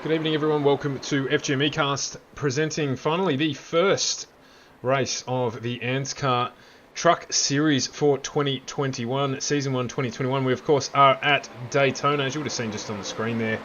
Good evening, everyone. Welcome to FGM Ecast, presenting finally the first race of the ANZCAR Truck Series for 2021, Season 1 2021. We, of course, are at Daytona, as you would have seen just on the screen there,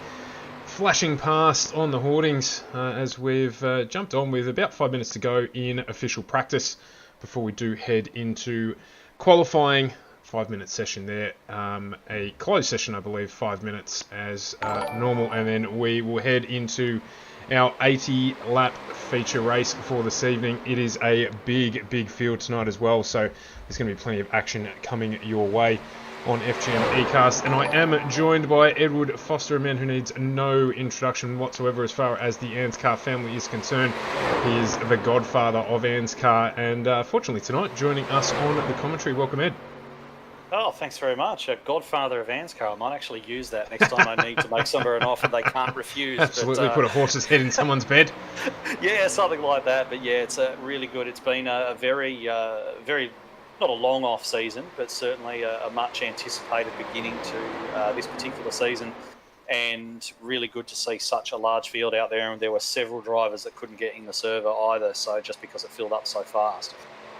flashing past on the hoardings as we've jumped on with about 5 minutes to go in official practice before we do head into qualifying. 5-minute session there, a closed session, I believe, 5 minutes as normal, and then we will head into our 80-lap feature race for this evening. It is a big field tonight as well, so there's going to be plenty of action coming your way on FGM Ecast, and I am joined by Edward Foster, a man who needs no introduction whatsoever as far as the ANZCAR family is concerned. He is the godfather of ANZCAR, and fortunately tonight joining us on the commentary. Welcome, Ed. Oh, thanks very much. A godfather of ANZCAR. I might actually use that next time I need to make somebody an offer they can't refuse. Absolutely, put a horse's head in someone's bed. Yeah, something like that. But yeah, it's really good. It's been a very, not a long off season, but certainly a much anticipated beginning to this particular season. And really good to see such a large field out there. And there were several drivers that couldn't get in the server either, so just because it filled up so fast.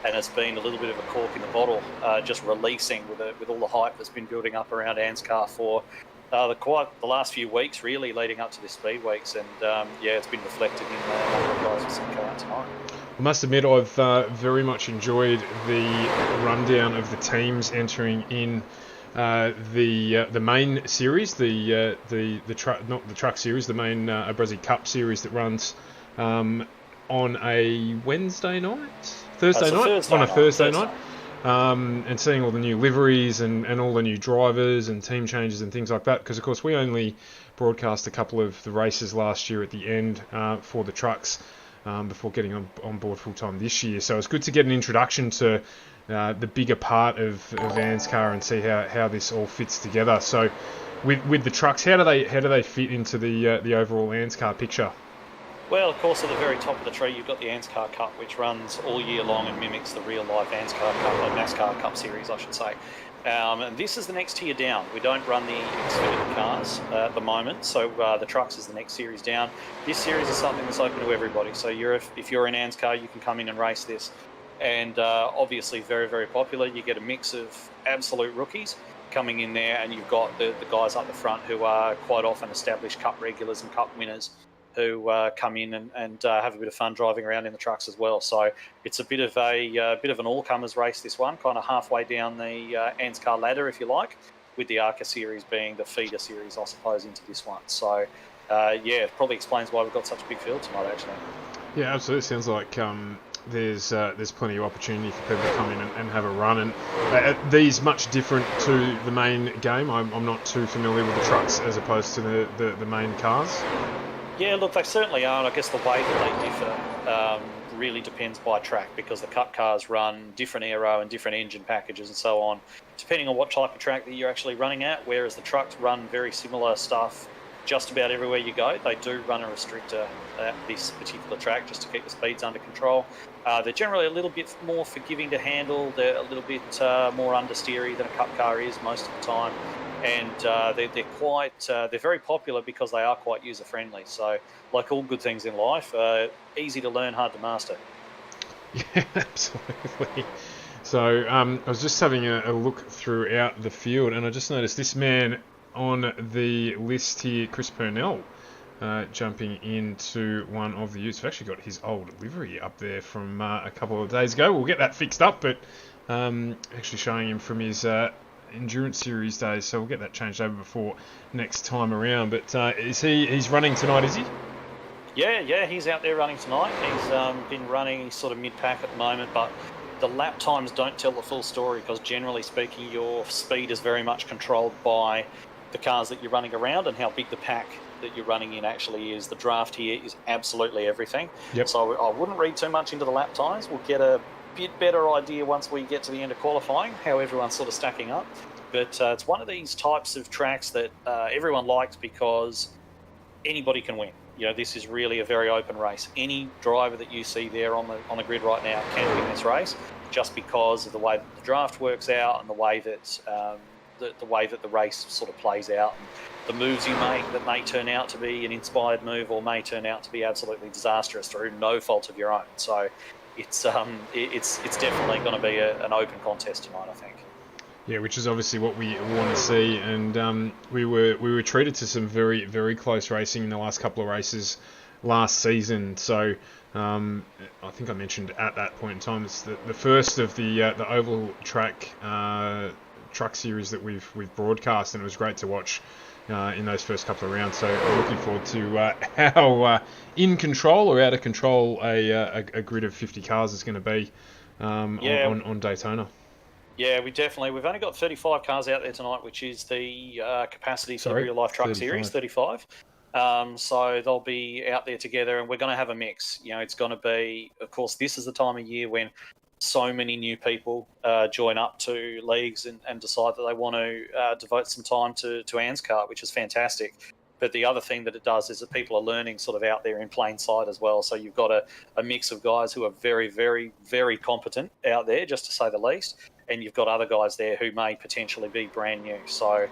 And it's been a little bit of a cork in the bottle, just releasing with all the hype that's been building up around ANZCAR for the last few weeks, really, leading up to the speed weeks. And yeah, it's been reflected in the number of guys that come out tonight. I must admit, I've very much enjoyed the rundown of the teams entering in the main series, the truck series, the main Abruzzi Cup series that runs on a Wednesday night. Thursday night, and seeing all the new liveries and all the new drivers and team changes and things like that, because of course we only broadcast a couple of the races last year at the end for the trucks, before getting on board full time this year. So it's good to get an introduction to the bigger part of ANZCAR and see how this all fits together. So with the trucks, how do they fit into the overall ANZCAR picture? Well, of course, at the very top of the tree, you've got the ANZCAR Cup, which runs all year long and mimics the real-life ANZCAR Cup, or NASCAR Cup Series, I should say. And this is the next tier down. We don't run the Xfinity cars at the moment, so the trucks is the next series down. This series is something that's open to everybody. So if you're in ANZCAR, you can come in and race this. And obviously very, very popular. You get a mix of absolute rookies coming in there, and you've got the guys up the front who are quite often established Cup regulars and Cup winners, who come in and have a bit of fun driving around in the trucks as well. So it's a bit of an all-comers race, this one, kind of halfway down the ANZCAR ladder, if you like, with the ARCA series being the feeder series, I suppose, into this one. So, it probably explains why we've got such a big field tonight, actually. Yeah, absolutely. Sounds like there's plenty of opportunity for people to come in and have a run. And are these much different to the main game? I'm not too familiar with the trucks as opposed to the main cars. Yeah, look, they certainly are. I guess the way that they differ really depends by track, because the Cup cars run different aero and different engine packages and so on, depending on what type of track that you're actually running at, whereas the trucks run very similar stuff just about everywhere you go. They do run a restrictor at this particular track just to keep the speeds under control. They're generally a little bit more forgiving to handle. They're a little bit more understeery than a Cup car is most of the time. And they're very popular because they are quite user friendly. So, like all good things in life, easy to learn, hard to master. Yeah, absolutely. So I was just having a look throughout the field, and I just noticed this man on the list here, Chris Purnell, jumping into one of the utes. We've actually got his old livery up there from a couple of days ago. We'll get that fixed up, but actually showing him from his Endurance Series days, so we'll get that changed over before next time around. But he's running tonight, is he? Yeah, he's out there running tonight. He's been running sort of mid-pack at the moment, but the lap times don't tell the full story, because generally speaking, your speed is very much controlled by the cars that you're running around and how big the pack that you're running in actually is. The draft here is absolutely everything. Yep. So I wouldn't read too much into the lap times. We'll get a bit better idea once we get to the end of qualifying, how everyone's sort of stacking up. But it's one of these types of tracks that everyone likes because anybody can win. You know, this is really a very open race. Any driver that you see there on the grid right now can win this race, just because of the way that the draft works out and the way that the race sort of plays out, and the moves you make that may turn out to be an inspired move or may turn out to be absolutely disastrous through no fault of your own. So it's definitely going to be an open contest tonight, I think. Yeah, which is obviously what we want to see, and we were treated to some very, very close racing in the last couple of races last season. So I think I mentioned at that point in time, it's the first of the oval track truck series that we've broadcast, and it was great to watch in those first couple of rounds. So I'm looking forward to how in control or out of control a grid of 50 cars is going to be on Daytona. Yeah, we've only got 35 cars out there tonight, which is the capacity for the real life truck 35. Series, 35. So they'll be out there together, and we're going to have a mix. You know, it's going to be, of course, this is the time of year when so many new people join up to leagues and decide that they want to devote some time to ANZCAR, which is fantastic. But the other thing that it does is that people are learning sort of out there in plain sight as well. So you've got a mix of guys who are very, very, very competent out there, just to say the least. And you've got other guys there who may potentially be brand new. So,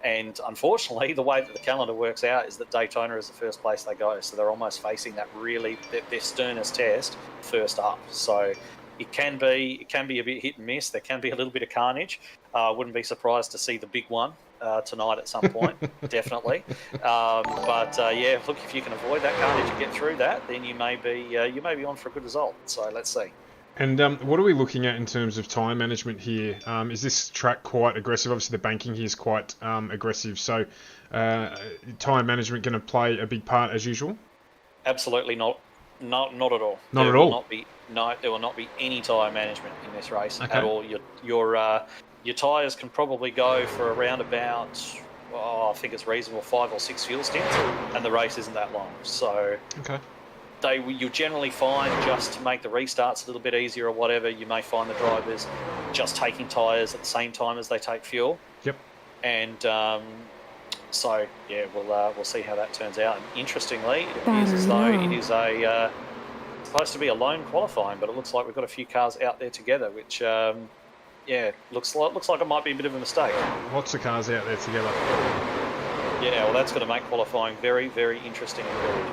and unfortunately, the way that the calendar works out is that Daytona is the first place they go. So they're almost facing that really, their sternest test first up. So it can be a bit hit and miss. There can be a little bit of carnage. Wouldn't be surprised to see the big one tonight at some point, definitely. But look, if you can avoid that carnage and get through that, then you may be on for a good result. So let's see. And what are we looking at in terms of tyre management here? Is this track quite aggressive? Obviously, the banking here is quite aggressive. So, tyre management going to play a big part as usual? Absolutely not at all. Not at all. There will not be any tyre management in this race at all. Your tyres can probably go for around about, I think it's reasonable, 5 or 6 fuel stints, and the race isn't that long. So, okay. you'll generally find, just to make the restarts a little bit easier or whatever, you may find the drivers just taking tyres at the same time as they take fuel. Yep. And so yeah, we'll see how that turns out. And interestingly, it appears as though it is supposed to be a lone qualifying, but it looks like we've got a few cars out there together, which yeah, looks like it might be a bit of a mistake. Lots of cars out there together. Yeah, well, that's going to make qualifying very, very interesting indeed.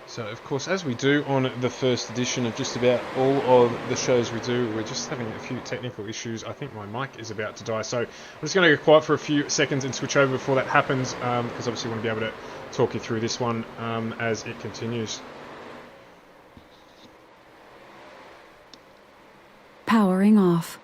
So, of course, as we do on the first edition of just about all of the shows we do, we're just having a few technical issues. I think my mic is about to die, so I'm just going to go quiet for a few seconds and switch over before that happens, because obviously I want to be able to talk you through this one as it continues. Powering off.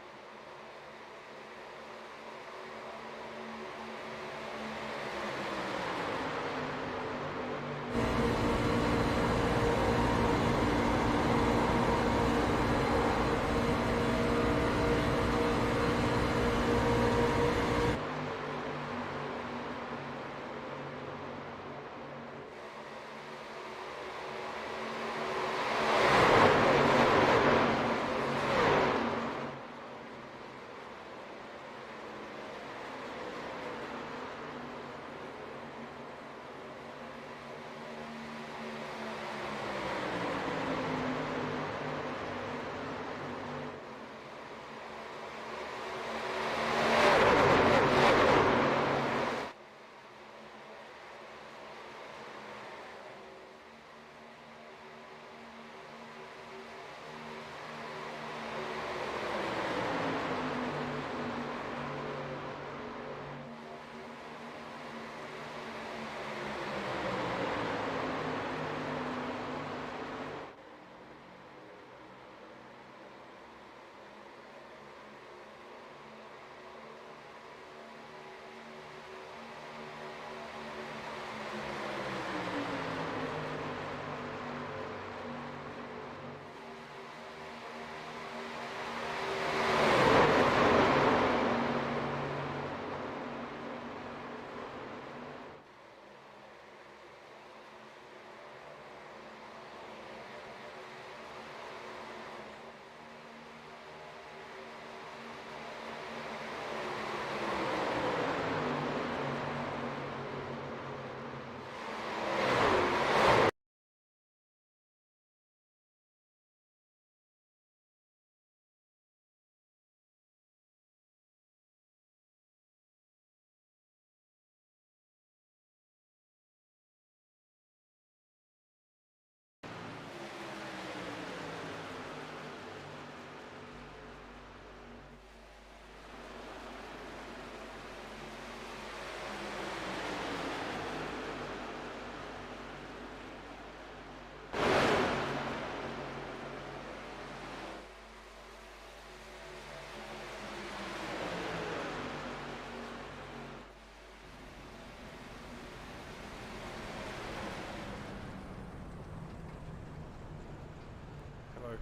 Hello.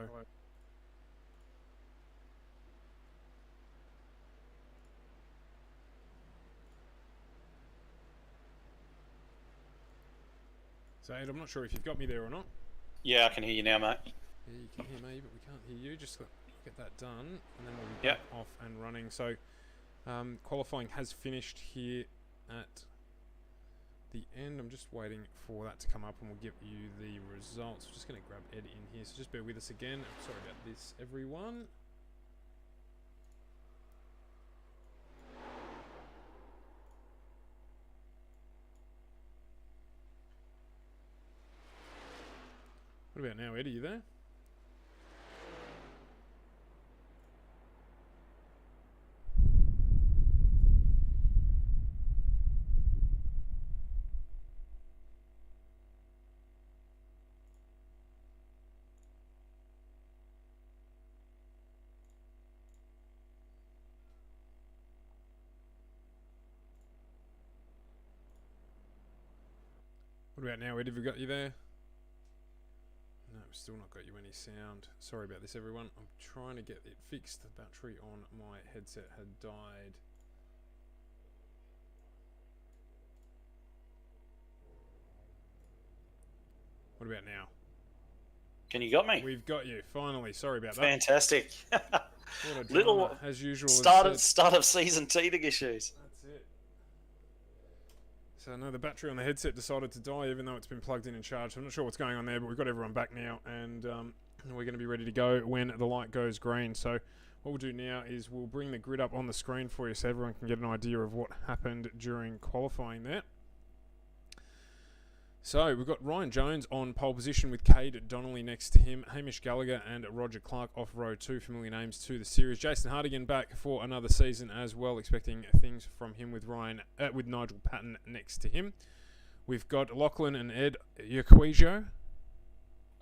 Hello. So, Ed, I'm not sure if you've got me there or not. Yeah, I can hear you now, mate. Yeah, you can hear me, but we can't hear you. Just get that done, and then we'll be back off and running. So, qualifying has finished here at the end. I'm just waiting for that to come up, and we'll give you the results. We're just going to grab Ed in here, so just bear with us again. Sorry about this, everyone. What about now, Ed? Are you there? What about now, Ed? Have we got you there? No, I've still not got you any sound. Sorry about this, everyone. I'm trying to get it fixed. The battery on my headset had died. What about now? Can you got me? We've got you, finally. Sorry about that. Fantastic. What a drama, Little as usual. start of season teething issues. That's it. So no, the battery on the headset decided to die even though it's been plugged in and charged. I'm not sure what's going on there, but we've got everyone back now, and we're going to be ready to go when the light goes green. So what we'll do now is we'll bring the grid up on the screen for you so everyone can get an idea of what happened during qualifying there. So we've got Ryan Jones on pole position with Cade Donnelly next to him. Hamish Gallagher and Roger Clark off row 2, familiar names to the series. Jason Hardigan back for another season as well, expecting things from him with Nigel Patton next to him. We've got Lachlan and Ed Urquijo.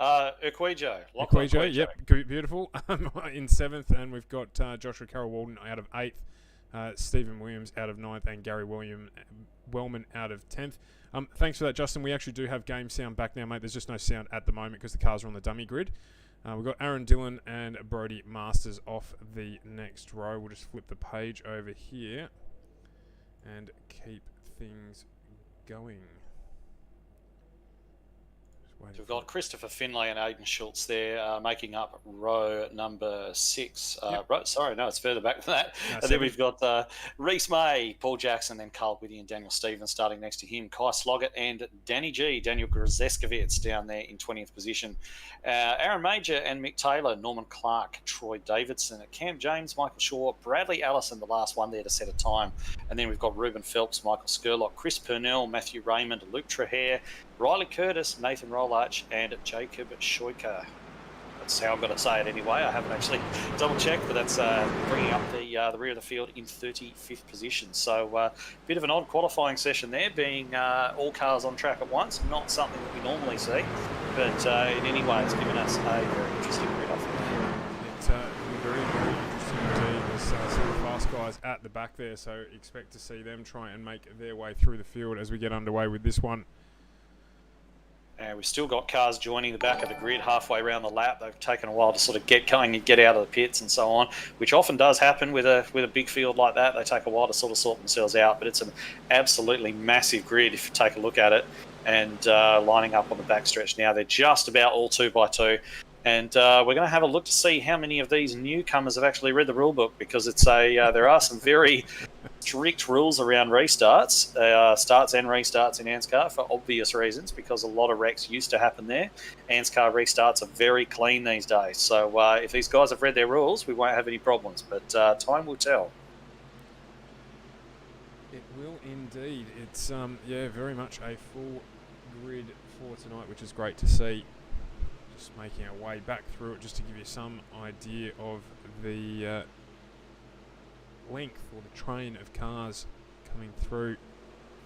Urquijo, yep, beautiful. In 7th, and we've got Joshua Carroll-Walden out of 8th, Stephen Williams out of 9th, and Gary Wellman out of 10th. Thanks for that, Justin. We actually do have game sound back now, mate. There's just no sound at the moment because the cars are on the dummy grid. We've got Aaron Dillon and Brody Masters off the next row. We'll just flip the page over here and keep things going. We've got Christopher Finlay and Aidan Schultz there making up row number 6. Yep. It's further back than that. No, and 7. then we've got Reese May, Paul Jackson, then Carl Whitty and Daniel Stevens starting next to him. Kai Sloggett and Daniel Grzeskovic down there in 20th position. Aaron Major and Mick Taylor, Norman Clark, Troy Davidson, Cam James, Michael Shaw, Bradley Allison, the last one there to set a time. And then we've got Ruben Phelps, Michael Skurlock, Chris Purnell, Matthew Raymond, Luke Trahair, Riley Curtis, Nathan Rollarch, and Jacob Schoiker. That's how I'm going to say it anyway. I haven't actually double-checked, but that's bringing up the rear of the field in 35th position. So a bit of an odd qualifying session there, being all cars on track at once. Not something that we normally see, but in any way it's given us a very interesting grid, I think. It's very, very interesting indeed. There's some fast guys at the back there, so expect to see them try and make their way through the field as we get underway with this one. We've still got cars joining the back of the grid halfway around the lap. They've taken a while to sort of get going and get out of the pits and so on, which often does happen with a big field like that. They take a while to sort of sort themselves out, but it's an absolutely massive grid if you take a look at it. And lining up on the backstretch now, they're just about all 2x2. And we're going to have a look to see how many of these newcomers have actually read the rule book, because it's there are some very strict rules around restarts, starts and restarts in ANZCAR for obvious reasons, because a lot of wrecks used to happen there. ANZCAR restarts are very clean these days. So if these guys have read their rules, we won't have any problems, but time will tell. It will indeed. It's very much a full grid for tonight, which is great to see. Just making our way back through it just to give you some idea of the length or the train of cars coming through.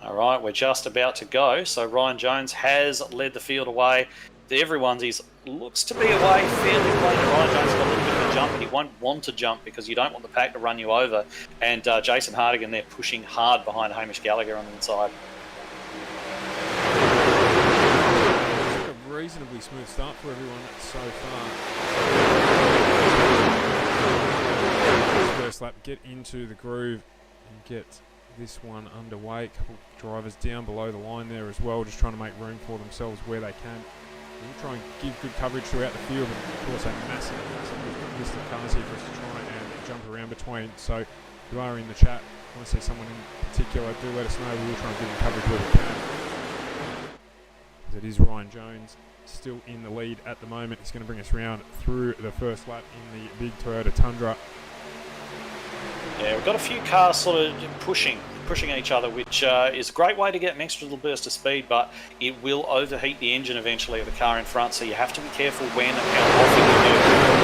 All right, we're just about to go. So Ryan Jones has led the field away. Everyone's looks to be away fairly close. Ryan Jones got a little bit of a jump, but he won't want to jump because you don't want the pack to run you over. And Jason Hardigan there pushing hard behind Hamish Gallagher on the inside. Reasonably smooth start for everyone so far. First lap, get into the groove and get this one underway. A couple of drivers down below the line there as well, just trying to make room for themselves where they can. We'll try and give good coverage throughout the field, and of course a massive list of cars here for us to try and jump around between. So if you are in the chat, want to see someone in particular, do let us know. We will try and give them coverage where we can. It is Ryan Jones still in the lead at the moment. He's going to bring us round through the first lap in the big Toyota Tundra. Yeah, we've got a few cars sort of pushing each other, which is a great way to get an extra little burst of speed, but it will overheat the engine eventually of the car in front, so you have to be careful when and how often you do.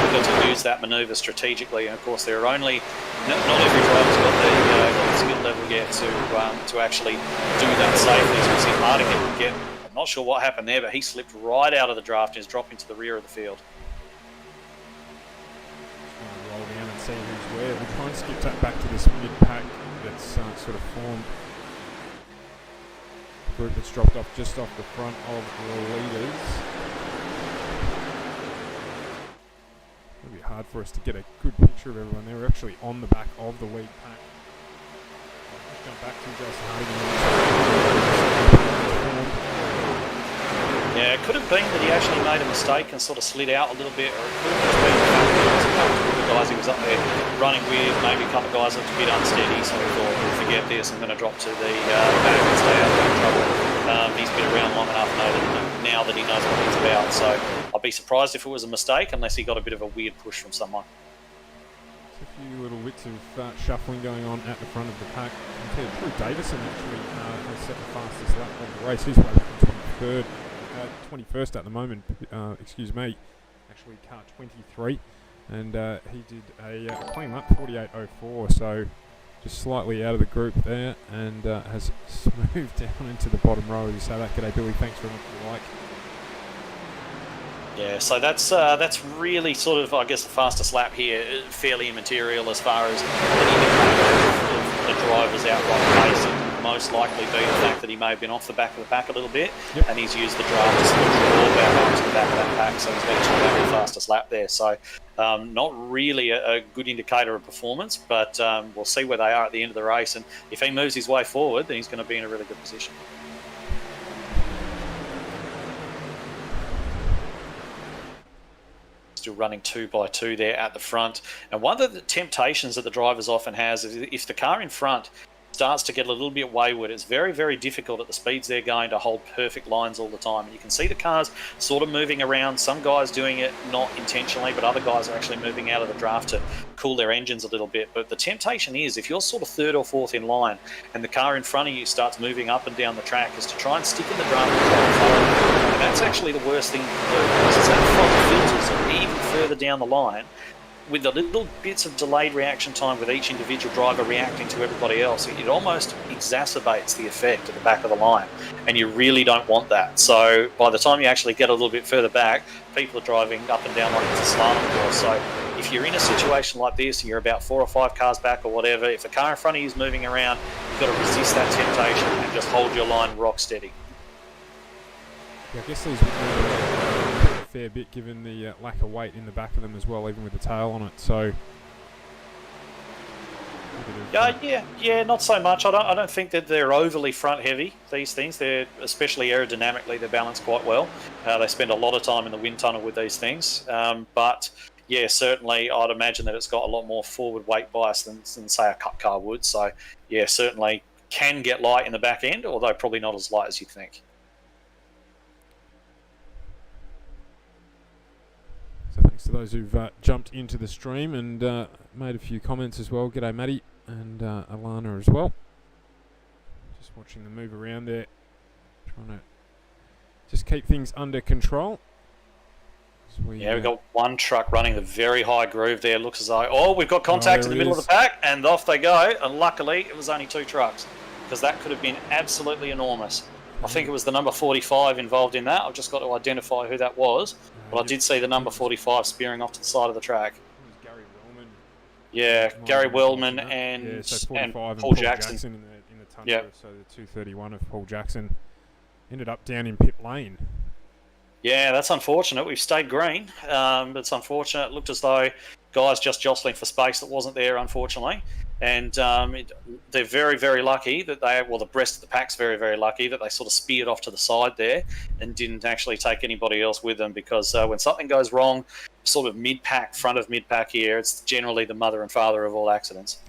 You've got to use that manoeuvre strategically, and of course there are only, not every driver's got the skill level yet to actually do that safely. So we see Hardigan get, I'm not sure what happened there, but he slipped right out of the draft and is dropping to the rear of the field. Roll down and see who's where. We'll try and skip that back to this mid-pack that's sort of formed. The group that's dropped off just off the front of the leaders. hard for us to get a good picture of everyone. They were actually on the back of the lead pack. Let's jump back to Jason Hardigan. Yeah, it could have been that he actually made a mistake and sort of slid out a little bit, or it could have just been the fact that there was a couple of the guys he was up there running with, maybe a couple of guys looked a bit unsteady, so he thought, we'll forget this, I'm going to drop to the back and stay out of trouble. He's been around long enough now that he knows what he's about, so I'd be surprised if it was a mistake unless he got a bit of a weird push from someone. There's a few little bits of shuffling going on at the front of the pack. Drew Davison actually has set the fastest lap of the race. He's way back in 21st at the moment, actually car 23, and he did a clean lap, 48.04, so just slightly out of the group there, and has moved down into the bottom row. As you say that, g'day Billy, thanks very much for the like. Yeah, so that's really sort of, I guess, the fastest lap here, fairly immaterial as far as an indicator of the driver's outright pace. Most likely be the fact that he may have been off the back of the pack a little bit, and he's used the draft to sort of draw back onto the back of that pack, so he's actually having the fastest lap there. So not really a good indicator of performance, but we'll see where they are at the end of the race, and if he moves his way forward, then he's going to be in a really good position. Still running 2x2 there at the front, and one of the temptations that the drivers often has is if the car in front starts to get a little bit wayward, it's very, very difficult at the speeds they're going to hold perfect lines all the time. And you can see the cars sort of moving around, some guys doing it not intentionally, but other guys are actually moving out of the draft to cool their engines a little bit. But the temptation is, if you're sort of third or fourth in line and the car in front of you starts moving up and down the track, is to try and stick in the draft and try and follow. And that's actually the worst thing to do, because that fog filters even further down the line, with the little bits of delayed reaction time with each individual driver reacting to everybody else. It almost exacerbates the effect at the back of the line, and you really don't want that. So by the time you actually get a little bit further back, people are driving up and down like it's a slalom course. So if you're in a situation like this and you're about 4 or 5 cars back or whatever, if the car in front of you is moving around, you've got to resist that temptation and just hold your line rock steady. Yeah, I guess these would a fair bit given the lack of weight in the back of them as well, even with the tail on it. So yeah, not so much. I don't think that they're overly front heavy, these things. They're, especially aerodynamically, they're balanced quite well. They spend a lot of time in the wind tunnel with these things, but yeah, certainly I'd imagine that it's got a lot more forward weight bias than say a Cup car would. So yeah, certainly can get light in the back end, although probably not as light as you'd think. Thanks to those who've jumped into the stream and made a few comments as well. G'day Matty and Alana as well. Just watching them move around there, trying to just keep things under control. We've got one truck running the very high groove there. Looks as though, we've got contact in the middle of the pack, and off they go. And luckily, it was only 2 trucks, because that could have been absolutely enormous. I think it was the number 45 involved in that. I've just got to identify who that was. But I did see the number 45 spearing off to the side of the track. It was Gary Wellman. Yeah, Gary Wellman and Paul Jackson. In the Tundra, so the 231 of Paul Jackson ended up down in pit lane. Yeah, that's unfortunate. We've stayed green, but it's unfortunate. It looked as though guys just jostling for space that wasn't there, unfortunately. And they're very, very lucky that the rest of the pack's very, very lucky that they sort of speared off to the side there and didn't actually take anybody else with them, because when something goes wrong, sort of mid-pack, front of mid-pack here, it's generally the mother and father of all accidents.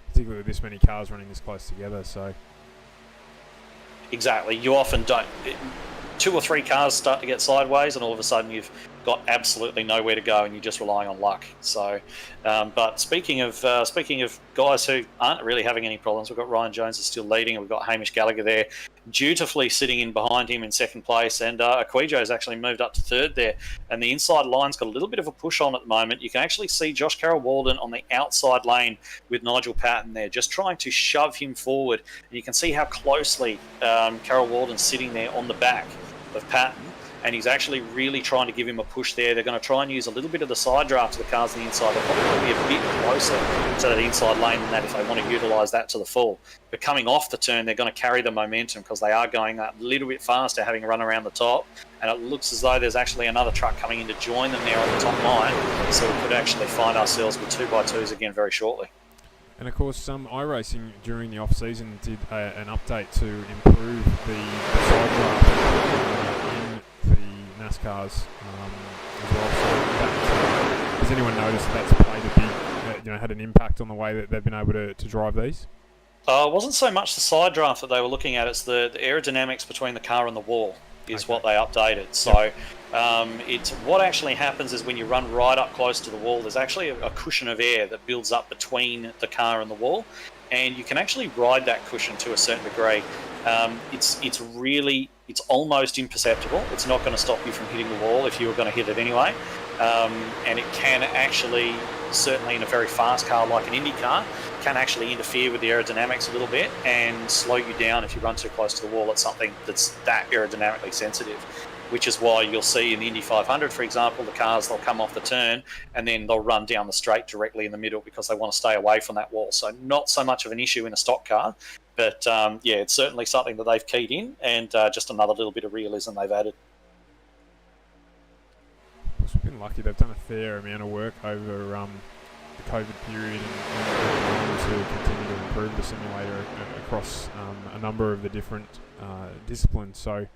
Particularly with this many cars running this close together, so... Exactly. You often don't... 2 or 3 cars start to get sideways, and all of a sudden you've got absolutely nowhere to go, and you're just relying on luck. So, but speaking of guys who aren't really having any problems, we've got Ryan Jones is still leading, and we've got Hamish Gallagher there, dutifully sitting in behind him in second place, and Aquijo's actually moved up to third there, and the inside line's got a little bit of a push on at the moment. You can actually see Josh Carroll-Walden on the outside lane with Nigel Patton there, just trying to shove him forward, and you can see how closely Carroll-Walden's sitting there on the back of Patton. and he's actually really trying to give him a push there. They're going to try and use a little bit of the side draft to the cars on the inside. They're probably going to be a bit closer to that inside lane than that if they want to utilise that to the full. But coming off the turn, they're going to carry the momentum because they are going a little bit faster, having a run around the top, and it looks as though there's actually another truck coming in to join them there on the top line, so we could actually find ourselves with 2x2s again very shortly. And of course, iRacing during the off-season did an update to improve the side draft in the NASCARs as well. So has anyone noticed that's played a big, had an impact on the way that they've been able to drive these? It wasn't so much the side draft that they were looking at; it's the aerodynamics between the car and the wall is what they updated. So it's what actually happens is when you run right up close to the wall, there's actually a cushion of air that builds up between the car and the wall, and you can actually ride that cushion to a certain degree. It's almost imperceptible. It's not going to stop you from hitting the wall if you were going to hit it anyway, and it can actually, certainly in a very fast car like an Indy car, can actually interfere with the aerodynamics a little bit and slow you down if you run too close to the wall. It's something that's that aerodynamically sensitive, which is why you'll see in the Indy 500, for example, the cars, they'll come off the turn and then they'll run down the straight directly in the middle because they want to stay away from that wall. So not so much of an issue in a stock car, but it's certainly something that they've keyed in, and just another little bit of realism they've added. We've been lucky. They've done a fair amount of work over the COVID period and to continue to improve the simulator across a number of the different disciplines. So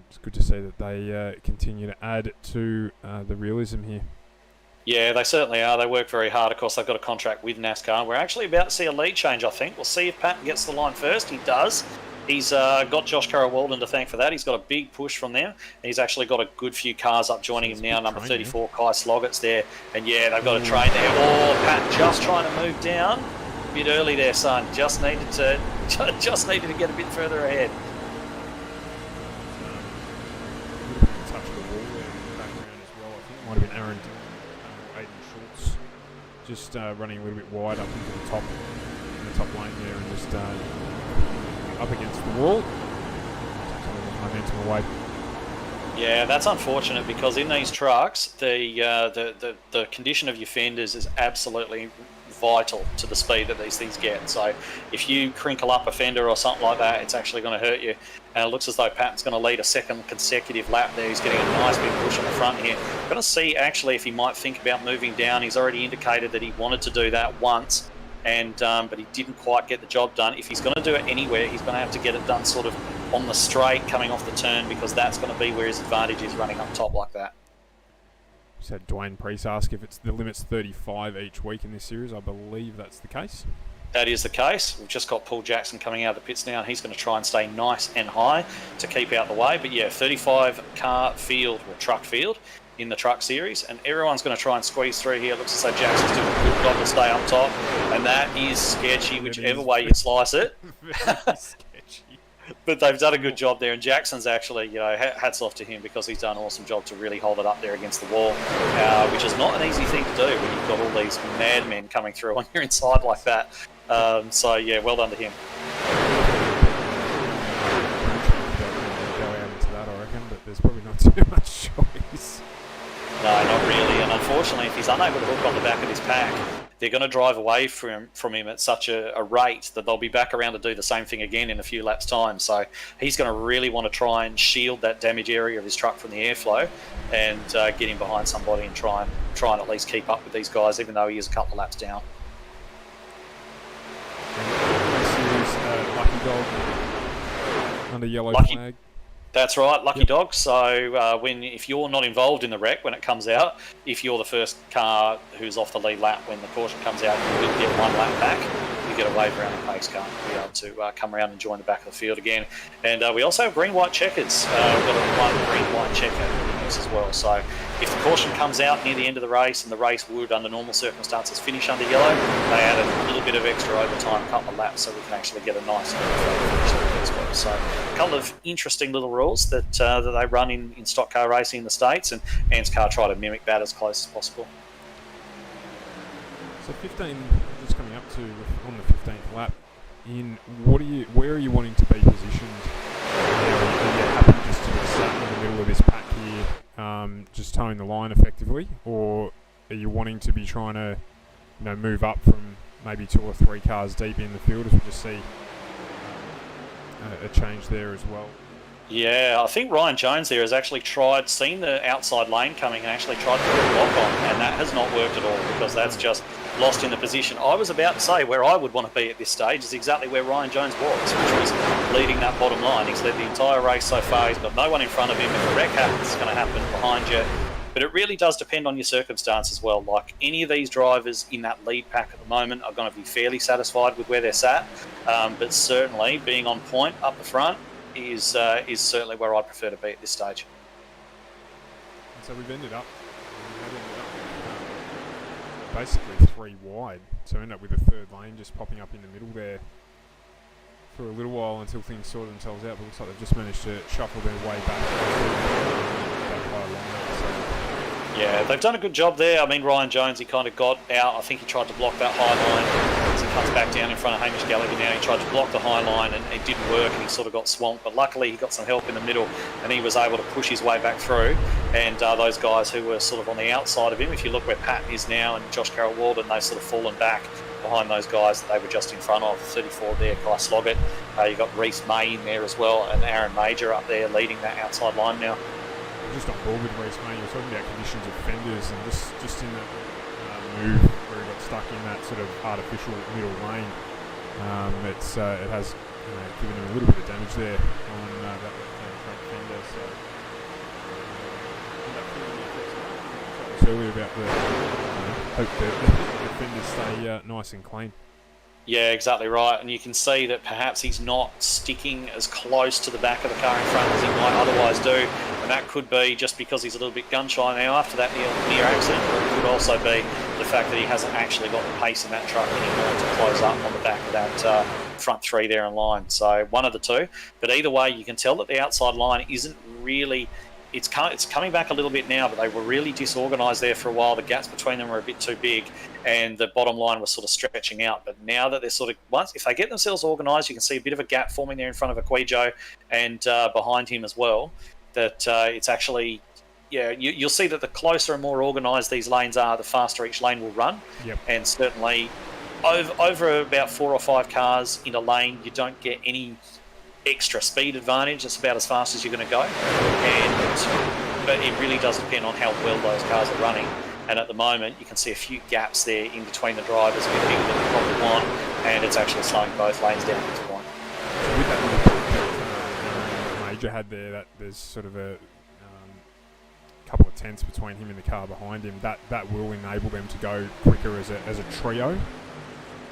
it's good to see that they continue to add to the realism here. Yeah, they certainly are. They work very hard. Of course, they've got a contract with NASCAR. We're actually about to see a lead change, I think. We'll see if Patton gets the line first. He does. He's got Josh Carroll-Walden to thank for that. He's got a big push from them. He's actually got a good few cars up joining him now. Number 34, Kai Sloggett's there. And they've got a train there. Oh, Patton just trying to move down. A bit early there, son. Just needed to get a bit further ahead. Touch of the wall there in the background as well. I think it might have been Aaron Aiden Schultz just running a little bit wide up into the top lane there and just up against the wall. Momentum away. Yeah, that's unfortunate because in these trucks, the condition of your fenders is absolutely vital to the speed that these things get. So if you crinkle up a fender or something like that, it's actually going to hurt you. And it looks as though Patton's going to lead a second consecutive lap there. He's getting a nice big push on the front here. Going to see actually if he might think about moving down. He's already indicated that he wanted to do that once, and but he didn't quite get the job done. If he's going to do it anywhere, he's going to have to get it done sort of on the straight coming off the turn, because that's going to be where his advantage is, running up top like that. Just had Dwayne Priest ask if it's the limit's 35 each week in this series. I believe that's the case. That is the case. We've just got Paul Jackson coming out of the pits now, and he's going to try and stay nice and high to keep out the way. But 35 car field, or truck field, in the truck series, and everyone's going to try and squeeze through here. It looks as though Jackson's doing a good job to stay up top, and that is sketchy whichever way you slice it. Very sketchy. But they've done a good job there, and Jackson's actually, hats off to him, because he's done an awesome job to really hold it up there against the wall, which is not an easy thing to do when you've got all these madmen coming through on your inside like that. Well done to him. Go out into that, I reckon, but there's probably not too much choice. No, not really, and unfortunately, if he's unable to hook on the back of his pack, they're going to drive away from him at such a rate that they'll be back around to do the same thing again in a few laps' time. So he's going to really want to try and shield that damage area of his truck from the airflow, and get him behind somebody and try and at least keep up with these guys, even though he is a couple of laps down. Lucky Dog under yellow flag. That's right, Lucky Dog. So if you're not involved in the wreck when it comes out, if you're the first car who's off the lead lap when the caution comes out, you will get one lap back. You get a wave around the pace car and be able to come around and join the back of the field again. And we also have green-white checkers. We've got a green-white checker in this as well. So if the caution comes out near the end of the race, and the race would, under normal circumstances, finish under yellow, they add a little bit of extra overtime, a couple of laps, so we can actually get a nice finish as well. So a couple of interesting little rules that they run in stock car racing in the States, and ANZCAR try to mimic that as close as possible. So 15, just coming up to on the 15th lap. Where are you wanting to be positioned? Are you happy just to be sat in the middle of this pack here, just towing the line effectively, or are you wanting to be trying to, move up from maybe 2 or 3 cars deep in the field, as we just see a change there as well? Yeah, I think Ryan Jones there has actually seen the outside lane coming and actually tried to put a block on, and that has not worked at all, because that's just lost in the position. I was about to say where I would want to be at this stage is exactly where Ryan Jones was, which was leading that bottom line. He's led the entire race so far. He's got no one in front of him. If a wreck happens, it's going to happen behind you. But it really does depend on your circumstance as well. Like, any of these drivers in that lead pack at the moment are going to be fairly satisfied with where they're sat. But certainly being on point up the front is certainly where I'd prefer to be at this stage. And so we've ended up basically 3 wide, so end up with a third lane just popping up in the middle there for a little while until things sort themselves out. But it looks like they've just managed to shuffle their way back that high line. So yeah, they've done a good job there. I mean, Ryan Jones, he kind of got out. I think he tried to block that high line as he comes back down in front of Hamish Gallagher now. He tried to block the high line and it didn't work, and he sort of got swamped. But luckily, he got some help in the middle and he was able to push his way back through. And those guys who were sort of on the outside of him, if you look where Pat is now and Josh Carroll-Walden, they've sort of fallen back behind those guys that they were just in front of. 34 there, Kai Sloggett. You've got Reece May in there as well, and Aaron Major up there leading that outside line now. Just on board with Reece May, you were talking about conditions of fenders, and just in that move where he got stuck in that sort of artificial middle lane, it has given him a little bit of damage there on that left-hand front fender. So earlier about the hope that the fenders stay nice and clean. Yeah, exactly right. And you can see that perhaps he's not sticking as close to the back of the car in front as he might otherwise do. And that could be just because he's a little bit gun-shy now after that near accident. Or it could also be the fact that he hasn't actually got the pace in that truck anymore to close up on the back of that front 3 there in line. So one of the two. But either way, you can tell that the outside line isn't really... It's coming back a little bit now, but they were really disorganised there for a while. The gaps between them were a bit too big, and the bottom line was sort of stretching out. But now that they're sort of, if they get themselves organised, you can see a bit of a gap forming there in front of Aquajo and behind him as well. That it's actually, you'll see that the closer and more organised these lanes are, the faster each lane will run. Yep. And certainly over about 4 or 5 cars in a lane, you don't get any extra speed advantage. It's about as fast as you're going to go, but it really does depend on how well those cars are running. And at the moment, you can see a few gaps there in between the drivers, a bit bigger than we probably want, and it's actually slowing both lanes down at this point. So with that Major had there, that there's sort of a couple of tenths between him and the car behind him. That will enable them to go quicker as a trio.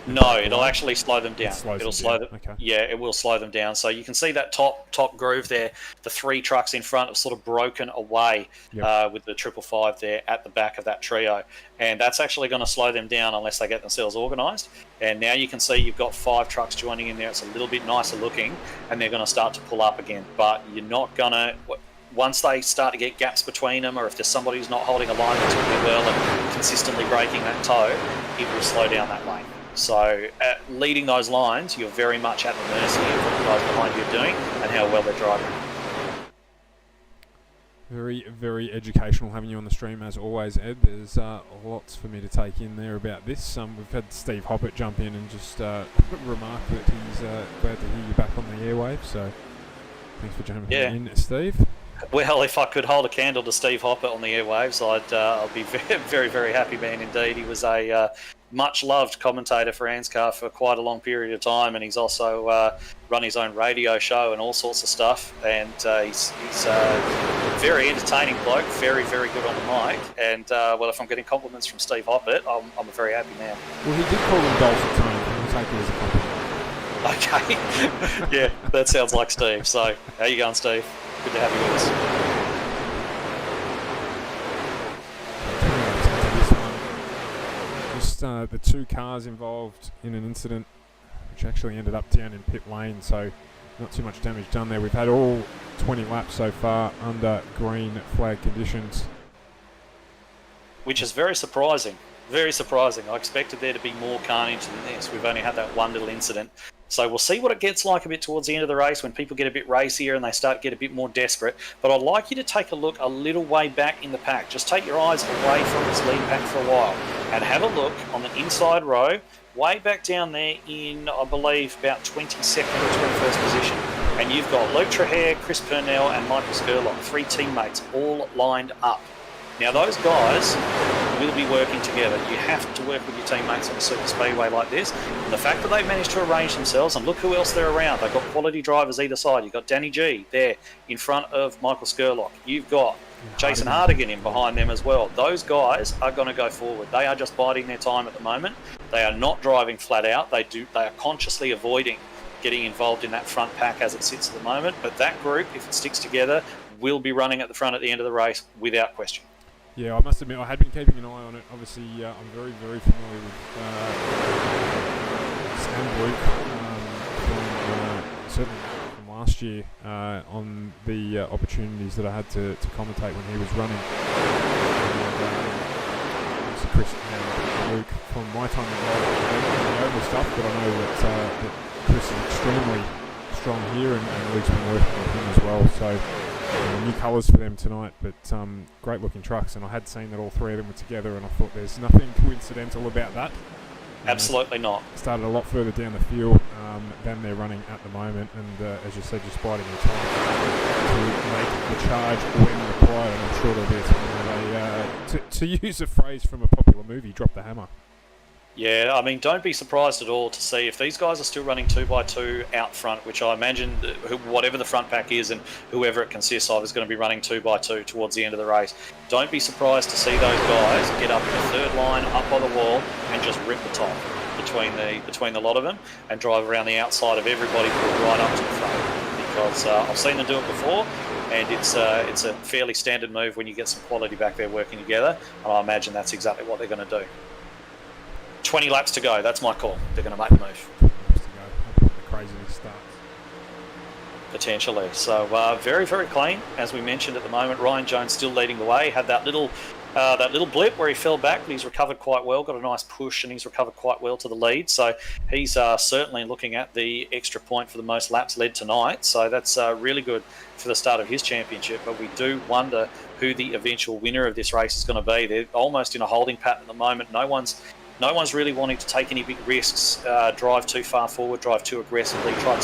No, it'll actually slow them down. It'll slow them down. Okay. Yeah, it will slow them down. So you can see that top groove there. The 3 trucks in front have sort of broken away with the 555 there at the back of that trio, and that's actually going to slow them down unless they get themselves organised. And now you can see you've got 5 trucks joining in there. It's a little bit nicer looking, and they're going to start to pull up again. But you're not going to... Once they start to get gaps between them, or if there's somebody who's not holding alignment really well and consistently braking that toe, it will slow down that lane. So leading those lines, you're very much at the mercy of what the guys behind you are doing and how well they're driving. Very, very educational having you on the stream as always, Ed. There's lots for me to take in there about this. We've had Steve Hoppett jump in and just remark that he's glad to hear you back on the airwaves. So thanks for jumping in, Steve. Well, if I could hold a candle to Steve Hoppett on the airwaves, I'd be very, very, very happy man indeed. He was a much-loved commentator for ANZCAR for quite a long period of time, and he's also run his own radio show and all sorts of stuff. And he's a very entertaining bloke, very, very good on the mic. And, well, if I'm getting compliments from Steve Hoppett, I'm a very happy man. Well, he did call him dulcet tone. We'll take it as a compliment. Okay. Yeah, that sounds like Steve. So, how you going, Steve? Good to have you with us. Just the 2 cars involved in an incident which actually ended up down in pit lane, so not too much damage done there. We've had all 20 laps so far under green flag conditions. Which is very surprising. Very surprising. I expected there to be more carnage than this. We've only had that one little incident. So we'll see what it gets like a bit towards the end of the race when people get a bit racier and they start to get a bit more desperate. But I'd like you to take a look a little way back in the pack. Just take your eyes away from this lead pack for a while and have a look on the inside row, way back down there in, I believe, about 22nd or 21st position. And you've got Luke Trahair, Chris Purnell and Michael Skurlock, 3 teammates, all lined up. Now, those guys will be working together. You have to work with your teammates on a super speedway like this. And the fact that they've managed to arrange themselves, and look who else they're around. They've got quality drivers either side. You've got Danny G there in front of Michael Skurlock. You've got Jason Hardigan in behind them as well. Those guys are going to go forward. They are just biding their time at the moment. They are not driving flat out. They are consciously avoiding getting involved in that front pack as it sits at the moment. But that group, if it sticks together, will be running at the front at the end of the race without question. Yeah, I must admit, I had been keeping an eye on it. Obviously, I'm very, very familiar with Sam Luke certainly from last year on the opportunities that I had to commentate when he was running. And, Chris and Luke, from my time involved in the oval stuff, but I know that Chris is extremely strong here, and Luke's been working with him as well. So new colours for them tonight, but great looking trucks, and I had seen that all 3 of them were together, and I thought there's nothing coincidental about that. Absolutely not. Started a lot further down the field than they're running at the moment, and as you said, just biding their time to make the charge when required, and I'm sure there'll be a time where they, to use a phrase from a popular movie, drop the hammer. Yeah, I mean, don't be surprised at all to see if these guys are still running 2x2 out front, which I imagine whatever the front pack is and whoever it consists of is going to be running 2x2 towards the end of the race. Don't be surprised to see those guys get up in the third line, up by the wall, and just rip the top between the lot of them and drive around the outside of everybody right up to the front. Because I've seen them do it before, and it's a fairly standard move when you get some quality back there working together, and I imagine that's exactly what they're going to do. 20 laps to go. That's my call. They're going to make the move. 20 laps to go. The craziness starts. Potentially. So very, very clean. As we mentioned at the moment, Ryan Jones still leading the way. Had that little blip where he fell back, but he's recovered quite well. Got a nice push, and he's recovered quite well to the lead. So he's certainly looking at the extra point for the most laps led tonight. So that's really good for the start of his championship. But we do wonder who the eventual winner of this race is going to be. They're almost in a holding pattern at the moment. No one's really wanting to take any big risks, drive too far forward, drive too aggressively, try to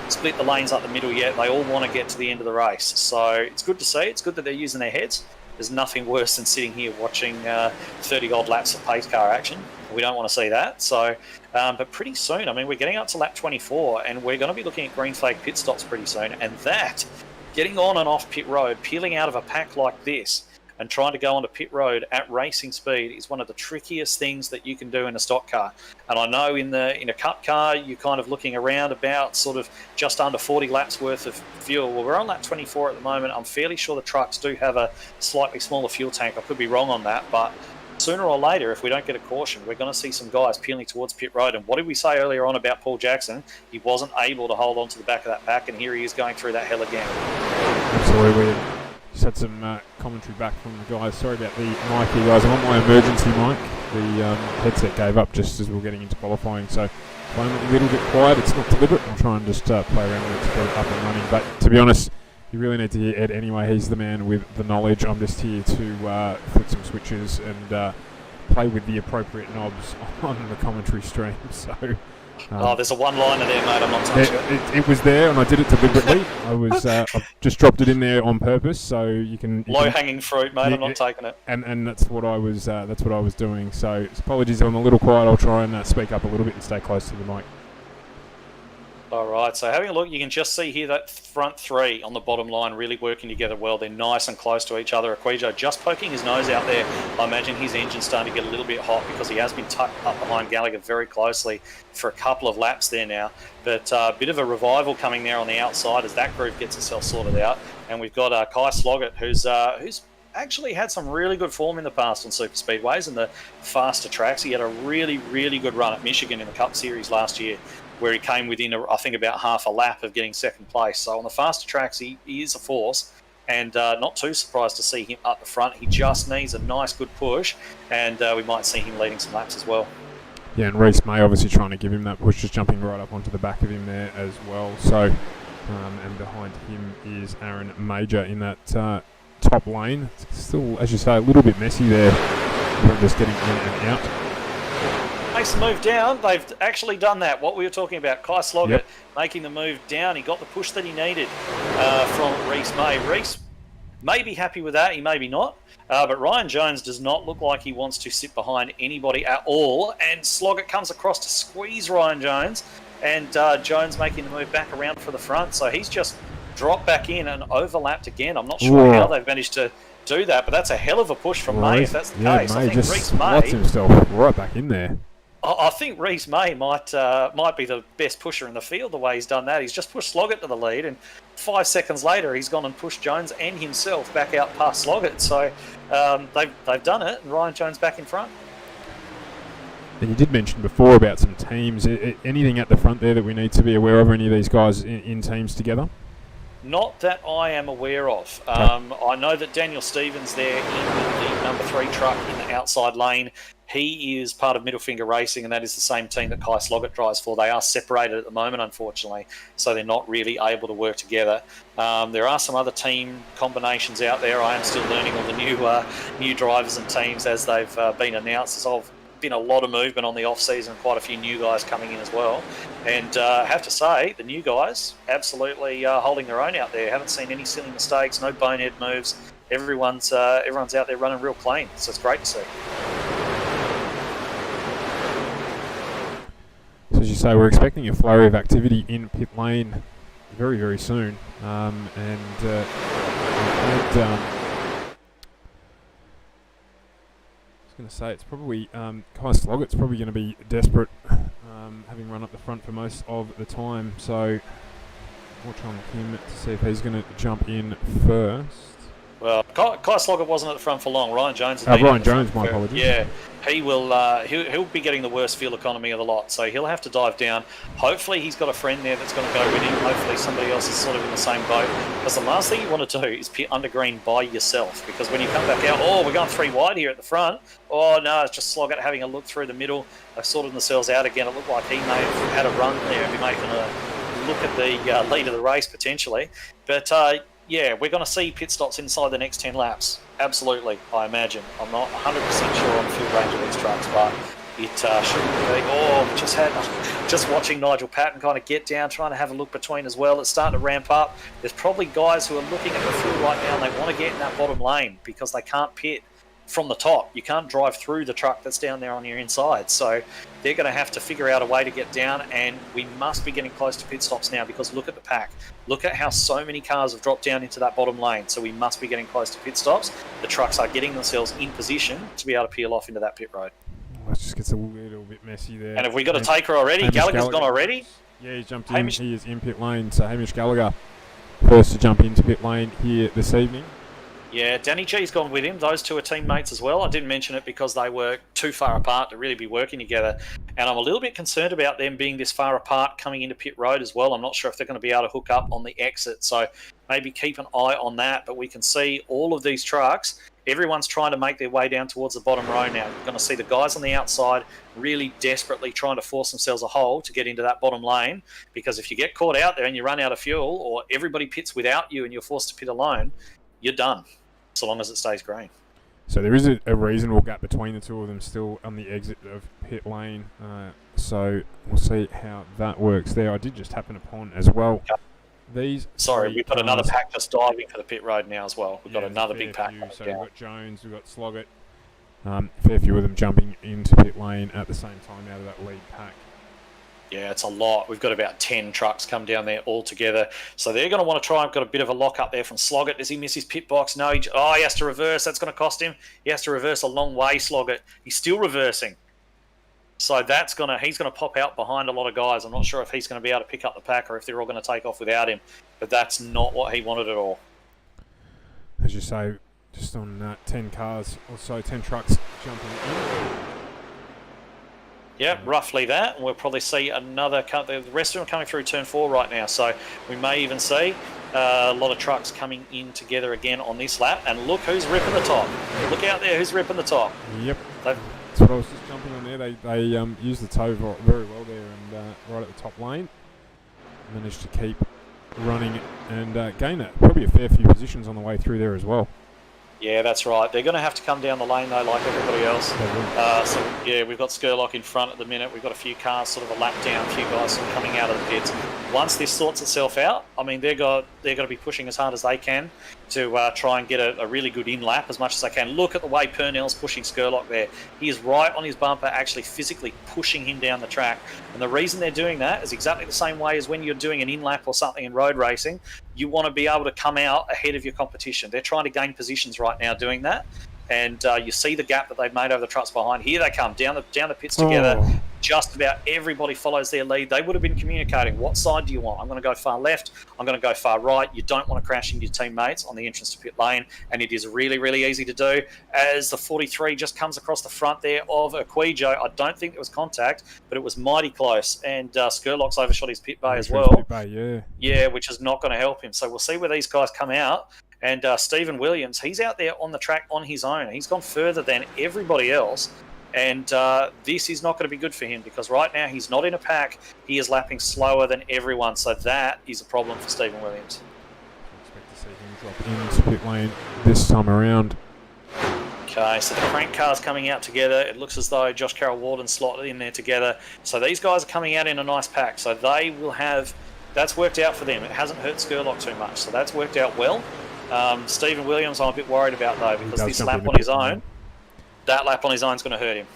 split the lanes up the middle yet. They all want to get to the end of the race. So it's good to see. It's good that they're using their heads. There's nothing worse than sitting here watching 30-odd laps of pace car action. We don't want to see that. So, but pretty soon, I mean, we're getting up to lap 24, and we're going to be looking at green flag pit stops pretty soon. And that, getting on and off pit road, peeling out of a pack like this, and trying to go onto pit road at racing speed is one of the trickiest things that you can do in a stock car. And I know in a cup car, you're kind of looking around about sort of just under 40 laps worth of fuel. Well, we're on lap 24 at the moment. I'm fairly sure the trucks do have a slightly smaller fuel tank. I could be wrong on that, but sooner or later, if we don't get a caution, we're going to see some guys peeling towards pit road. And what did we say earlier on about Paul Jackson? He wasn't able to hold on to the back of that pack, and here he is going through that hell again. Absolutely. Just had some commentary back from the guys. Sorry about the mic here, guys. I'm on my emergency mic. The headset gave up just as we were getting into qualifying, so if I'm a little bit quiet, it's not deliberate. I'll try and just play around with it to get it up and running. But to be honest, you really need to hear Ed anyway. He's the man with the knowledge. I'm just here to flick some switches and play with the appropriate knobs on the commentary stream. So. There's a one-liner there, mate. I'm not touching it. It was there, and I did it deliberately. I've just dropped it in there on purpose, so you can. Low-hanging fruit, mate. I'm not taking it. And that's what I was. That's what I was doing. So apologies, I'm a little quiet. I'll try and speak up a little bit and stay close to the mic. All right, so having a look, you can just see here that front three on the bottom line really working together well. They're nice and close to each other. Equijo just poking his nose out there. I imagine his engine's starting to get a little bit hot because he has been tucked up behind Gallagher very closely for a couple of laps there now. But a bit of a revival coming there on the outside as that group gets itself sorted out. And we've got Kai Sloggett, who's actually had some really good form in the past on super speedways and the faster tracks. He had a really, really good run at Michigan in the Cup Series last year, where he came within, I think, about half a lap of getting second place. So on the faster tracks, he is a force, and not too surprised to see him up the front. He just needs a nice, good push, and we might see him leading some laps as well. Yeah, and Reece May obviously trying to give him that push, just jumping right up onto the back of him there as well. So, and behind him is Aaron Major in that top lane. It's still, as you say, a little bit messy there. Just getting in and out. Makes the move down. They've actually done that. What we were talking about, Kai Sloggett making the move down. He got the push that he needed from Reece May. Reece may be happy with that. He may be not. But Ryan Jones does not look like he wants to sit behind anybody at all. And Sloggett comes across to squeeze Ryan Jones. And Jones making the move back around for the front. So he's just dropped back in and overlapped again. I'm not sure how they've managed to do that, but that's a hell of a push from May if that's the case. May I think just Reece slots May himself right back in there. I think Reece May might be the best pusher in the field the way he's done that. He's just pushed Sloggett to the lead, and 5 seconds later he's gone and pushed Jones and himself back out past Sloggett. So they've done it, and Ryan Jones back in front. And you did mention before about some teams. Anything at the front there that we need to be aware of? Any of these guys in teams together? Not that I am aware of. I know that Daniel Stevens there in the number 3 truck in the outside lane. He is part of Middle Finger Racing, and that is the same team that Kai Sloggett drives for. They are separated at the moment, unfortunately, so they're not really able to work together. There are some other team combinations out there. I am still learning all the new drivers and teams as they've been announced. There's been a lot of movement on the off-season, quite a few new guys coming in as well. And I have to say, the new guys absolutely holding their own out there. Haven't seen any silly mistakes, no bonehead moves. Everyone's out there running real clean, so it's great to see. So as you say, we're expecting a flurry of activity in pit lane very, very soon. I was going to say it's probably Kai Sloggett's probably going to be desperate, having run up the front for most of the time. So we'll try on him to see if he's going to jump in first. Well, Kai Sloggett wasn't at the front for long. Ryan Jones. Ryan Jones, my apologies. Yeah, he will. He'll be getting the worst fuel economy of the lot, so he'll have to dive down. Hopefully, he's got a friend there that's going to go with him. Hopefully, somebody else is sort of in the same boat. Because the last thing you want to do is pit under green by yourself. Because when you come back out, we're going 3 wide here at the front. Oh no, it's just Sloggett having a look through the middle. They've sorted themselves out again. It looked like he may have had a run there and be making a look at the lead of the race potentially, but. Yeah, we're going to see pit stops inside the next 10 laps. Absolutely, I imagine. I'm not 100% sure on the fuel range of these trucks, but it shouldn't be. Just watching Nigel Patton kind of get down, trying to have a look between as well. It's starting to ramp up. There's probably guys who are looking at the fuel right now and they want to get in that bottom lane because they can't pit from the top. You can't drive through the truck that's down there on your inside. So they're going to have to figure out a way to get down, and we must be getting close to pit stops now because look at the pack. Look at how so many cars have dropped down into that bottom lane. So we must be getting close to pit stops. The trucks are getting themselves in position to be able to peel off into that pit road. It just gets a little bit messy there. And have we got a taker already? Gallagher's gone already? Yeah, he's jumped in. He is in pit lane. So Hamish Gallagher first to jump into pit lane here this evening. Yeah, Danny G's gone with him. Those two are teammates as well. I didn't mention it because they were too far apart to really be working together. And I'm a little bit concerned about them being this far apart coming into pit road as well. I'm not sure if they're going to be able to hook up on the exit. So maybe keep an eye on that. But we can see all of these trucks, everyone's trying to make their way down towards the bottom row now. You're going to see the guys on the outside really desperately trying to force themselves a hole to get into that bottom lane. Because if you get caught out there and you run out of fuel, or everybody pits without you and you're forced to pit alone, you're done. So long as it stays green. So there is a reasonable gap between the two of them still on the exit of pit lane. So we'll see how that works there. I did just happen upon as well. We've got another pack just diving for the pit road now as well. We've got another big pack. So we've got Jones, we've got Sloggett. Fair few of them jumping into pit lane at the same time out of that lead pack. Yeah, it's a lot. We've got about 10 trucks come down there all together. So they're going to want to try and got a bit of a lock up there from Sloggett. Does he miss his pit box? No. He has to reverse. That's going to cost him. He has to reverse a long way, Sloggett. He's still reversing. So he's going to pop out behind a lot of guys. I'm not sure if he's going to be able to pick up the pack or if they're all going to take off without him. But that's not what he wanted at all. As you say, just on 10 cars or so, 10 trucks jumping in. Yeah, roughly that. We'll probably see another. The rest of them are coming through turn 4 right now, so we may even see a lot of trucks coming in together again on this lap. And look who's ripping the top. Look out there, who's ripping the top. Yep. That's what I was just jumping on there. They used the toe very well there, and right at the top lane, managed to keep running and gain probably a fair few positions on the way through there as well. Yeah, that's right. They're going to have to come down the lane, though, like everybody else. So, yeah, we've got Skurlock in front at the minute. We've got a few cars sort of a lap down, a few guys sort of coming out of the pits. Once this sorts itself out, I mean, they're going to be pushing as hard as they can to try and get a really good in-lap as much as they can. Look at the way Purnell's pushing Skurlock there. He is right on his bumper, actually physically pushing him down the track. And the reason they're doing that is exactly the same way as when you're doing an in-lap or something in road racing. You want to be able to come out ahead of your competition. They're trying to gain positions right now doing that. And you see the gap that they've made over the trucks behind. Here they come, down the pits together. Oh. Just about everybody follows their lead. They would have been communicating, what side do you want? I'm going to go far left. I'm going to go far right. You don't want to crash into your teammates on the entrance to pit lane. And it is really, really easy to do. As the 43 just comes across the front there of Aquijo, I don't think it was contact, but it was mighty close. And Skurlock's overshot his pit bay as well. Pit bay, Yeah, which is not going to help him. So we'll see where these guys come out. And Stephen Williams, he's out there on the track on his own. He's gone further than everybody else. And this is not going to be good for him because right now he's not in a pack. He is lapping slower than everyone. So that is a problem for Stephen Williams. I expect to see him drop into pit lane this time around. Okay, so the crank car's coming out together. It looks as though Josh Carroll-Walden slotted in there together. So these guys are coming out in a nice pack. So they will have... That's worked out for them. It hasn't hurt Skurlock too much. So that's worked out well. Stephen Williams I'm a bit worried about though because this lap on his own, that lap on his own is going to hurt him.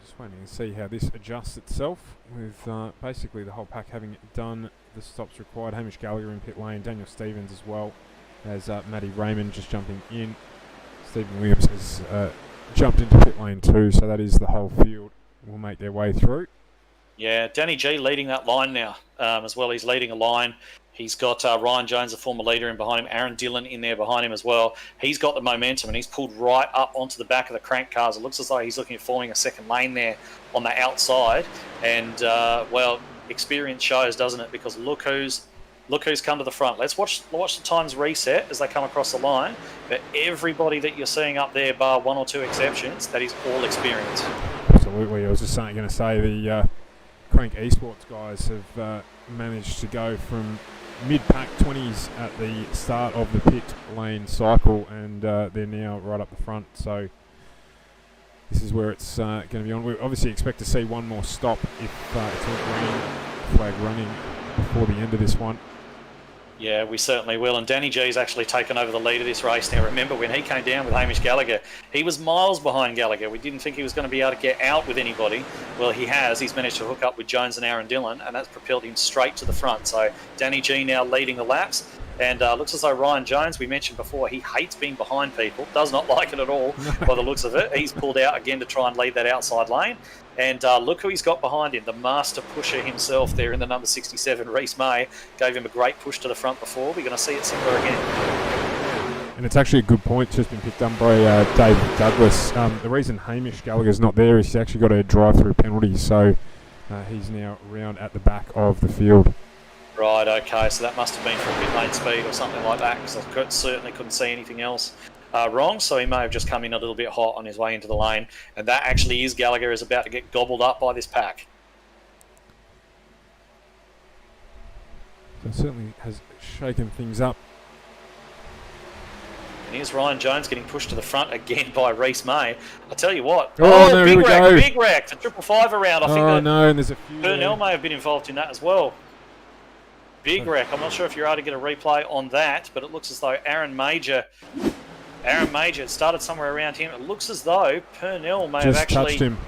Just waiting to see how this adjusts itself with basically the whole pack having done the stops required. Hamish Gallagher in pit lane, Daniel Stevens as well as Matty Raymond just jumping in. Stephen Williams has jumped into pit lane too, so that is the whole field will make their way through. Yeah, Danny G leading that line now as well. He's leading a line. He's got Ryan Jones, the former leader, in behind him. Aaron Dillon in there behind him as well. He's got the momentum and he's pulled right up onto the back of the crank cars. It looks as though he's looking at forming a second lane there on the outside. And, well, experience shows, doesn't it? Because look who's come to the front. Let's watch the times reset as they come across the line. But everybody that you're seeing up there, bar one or two exceptions, that is all experience. Absolutely. I was just going to say the Crank Esports guys have managed to go from mid-pack 20s at the start of the pit lane cycle, and they're now right up the front. So this is where it's going to be on. We obviously expect to see one more stop if it's all green flag running before the end of this one. Yeah, we certainly will. And Danny G's actually taken over the lead of this race. Now, remember, when he came down with Hamish Gallagher, he was miles behind Gallagher. We didn't think he was going to be able to get out with anybody. Well, he has. He's managed to hook up with Jones and Aaron Dillon, and that's propelled him straight to the front. So Danny G now leading the laps. And looks as though Ryan Jones, we mentioned before, he hates being behind people, does not like it at all by the looks of it. He's pulled out again to try and lead that outside lane. And look who he's got behind him, the master pusher himself there in the number 67, Reece May. Gave him a great push to the front before. We're going to see it similar again. And it's actually a good point just been picked up by David Douglas. The reason Hamish Gallagher's not there is he's actually got a drive-through penalty, so he's now round at the back of the field. Right, okay, so that must have been from pit lane speed or something like that, because I certainly couldn't see anything else wrong, so he may have just come in a little bit hot on his way into the lane, and that actually is Gallagher is about to get gobbled up by this pack. So it certainly has shaken things up. And here's Ryan Jones getting pushed to the front again by Reece May. I tell you what. Oh no, big here we wreck, go. Big wreck, the 555 around. I think that no, and there's a few Purnell may have been involved in that as well. Big wreck. I'm not sure if you're able to get a replay on that, but it looks as though Aaron Major, it started somewhere around him. It looks as though Purnell may just have touched him.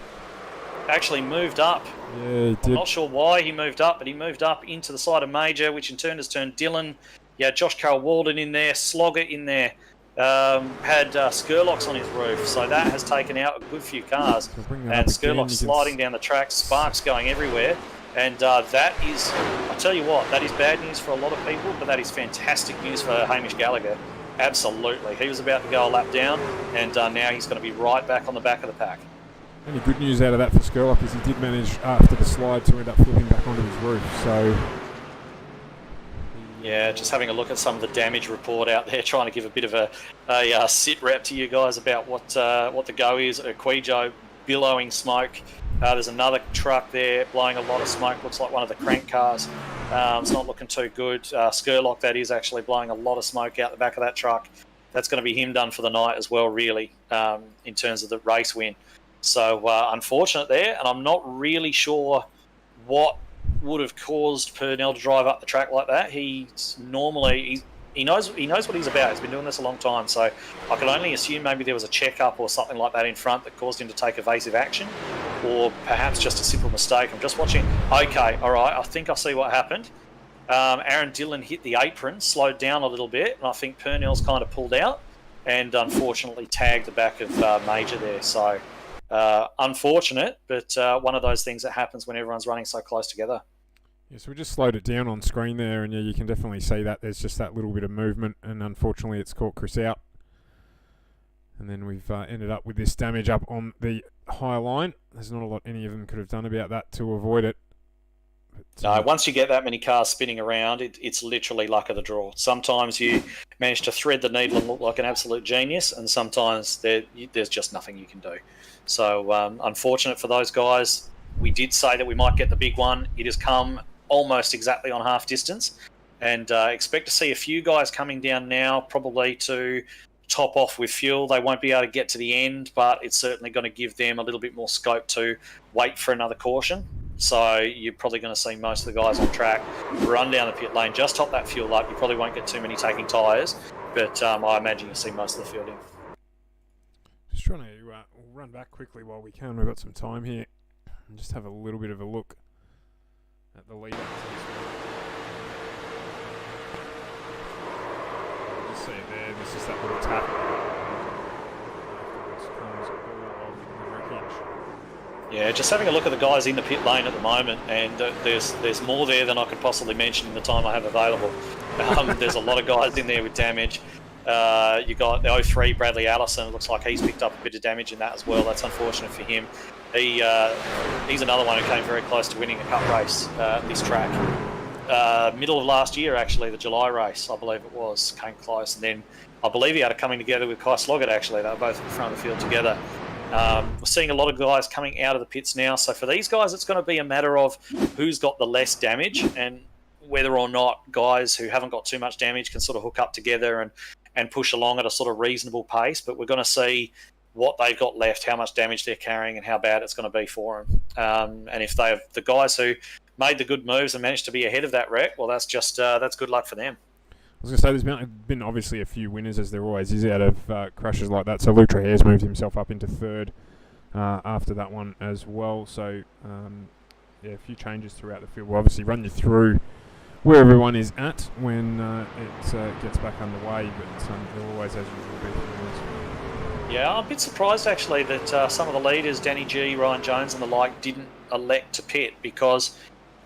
actually moved up. Yeah, he did. I'm not sure why he moved up, but he moved up into the side of Major, which in turn has turned Dillon. Yeah, Josh Carroll-Walden in there, Slogger in there. Had Skurlocks on his roof, so that has taken out a good few cars. And Skurlock sliding down the track, sparks going everywhere. And that is, I tell you what, that is bad news for a lot of people, but that is fantastic news for Hamish Gallagher. Absolutely. He was about to go a lap down, and now he's going to be right back on the back of the pack. Any good news out of that for Skurlock is he did manage, after the slide, to end up flipping back onto his roof. So Yeah, just having a look at some of the damage report out there, trying to give a bit of a sit rep to you guys about what the go is. Quijo billowing smoke. There's another truck there blowing a lot of smoke. Looks like one of the crank cars. It's not looking too good. Skurlock, that is, actually blowing a lot of smoke out the back of that truck. That's going to be him done for the night as well, really, in terms of the race win. So unfortunate there, and I'm not really sure what would have caused Purnell to drive up the track like that. He knows what he's about. He's been doing this a long time, so I can only assume maybe there was a checkup or something like that in front that caused him to take evasive action, or perhaps just a simple mistake. I'm just watching. Okay, all right, I think I see what happened. Aaron Dillon hit the apron, slowed down a little bit, and I think Purnell's kind of pulled out and unfortunately tagged the back of Major there. So unfortunate, but one of those things that happens when everyone's running so close together. Yeah, so we just slowed it down on screen there, and yeah, you can definitely see that there's just that little bit of movement, and unfortunately it's caught Chris out. And then we've ended up with this damage up on the high line. There's not a lot any of them could have done about that to avoid it. No, once you get that many cars spinning around, it's literally luck of the draw. Sometimes you manage to thread the needle and look like an absolute genius, and sometimes there's just nothing you can do. So unfortunate for those guys. We did say that we might get the big one. It has come almost exactly on half distance, and expect to see a few guys coming down now, probably to top off with fuel. They won't be able to get to the end, but it's certainly going to give them a little bit more scope to wait for another caution. So you're probably going to see most of the guys on track run down the pit lane, just top that fuel up. You probably won't get too many taking tyres, but I imagine you'll see most of the field in. Just trying to run back quickly while we can. We've got some time here. And just have a little bit of a look at the lead up to this one. Just see it there. This is that little tap. Afterwards comes all of the wreckage. Yeah, just having a look at the guys in the pit lane at the moment, and there's more there than I could possibly mention in the time I have available. There's a lot of guys in there with damage. You got the 03 Bradley Allison. It looks like he's picked up a bit of damage in that as well. That's unfortunate for him. He's another one who came very close to winning a cup race at this track. Middle of last year, actually, the July race, I believe it was, came close. And then I believe he had it coming together with Kai Sloggett, actually. They were both at the front of the field together. We're seeing a lot of guys coming out of the pits now. So for these guys, it's going to be a matter of who's got the less damage, and whether or not guys who haven't got too much damage can sort of hook up together and push along at a sort of reasonable pace. But we're going to see what they've got left, how much damage they're carrying, and how bad it's going to be for them. And if they have the guys who made the good moves and managed to be ahead of that wreck, well, that's just that's good luck for them. I was going to say, there's been obviously a few winners, as there always is, out of crashes like that. So Luke Trahare's moved himself up into third after that one as well. So, yeah, a few changes throughout the field. We'll obviously run you through where everyone is at when it gets back underway, but there always, as usual, be winners. Yeah, I'm a bit surprised, actually, that some of the leaders, Danny G, Ryan Jones and the like, didn't elect to pit, because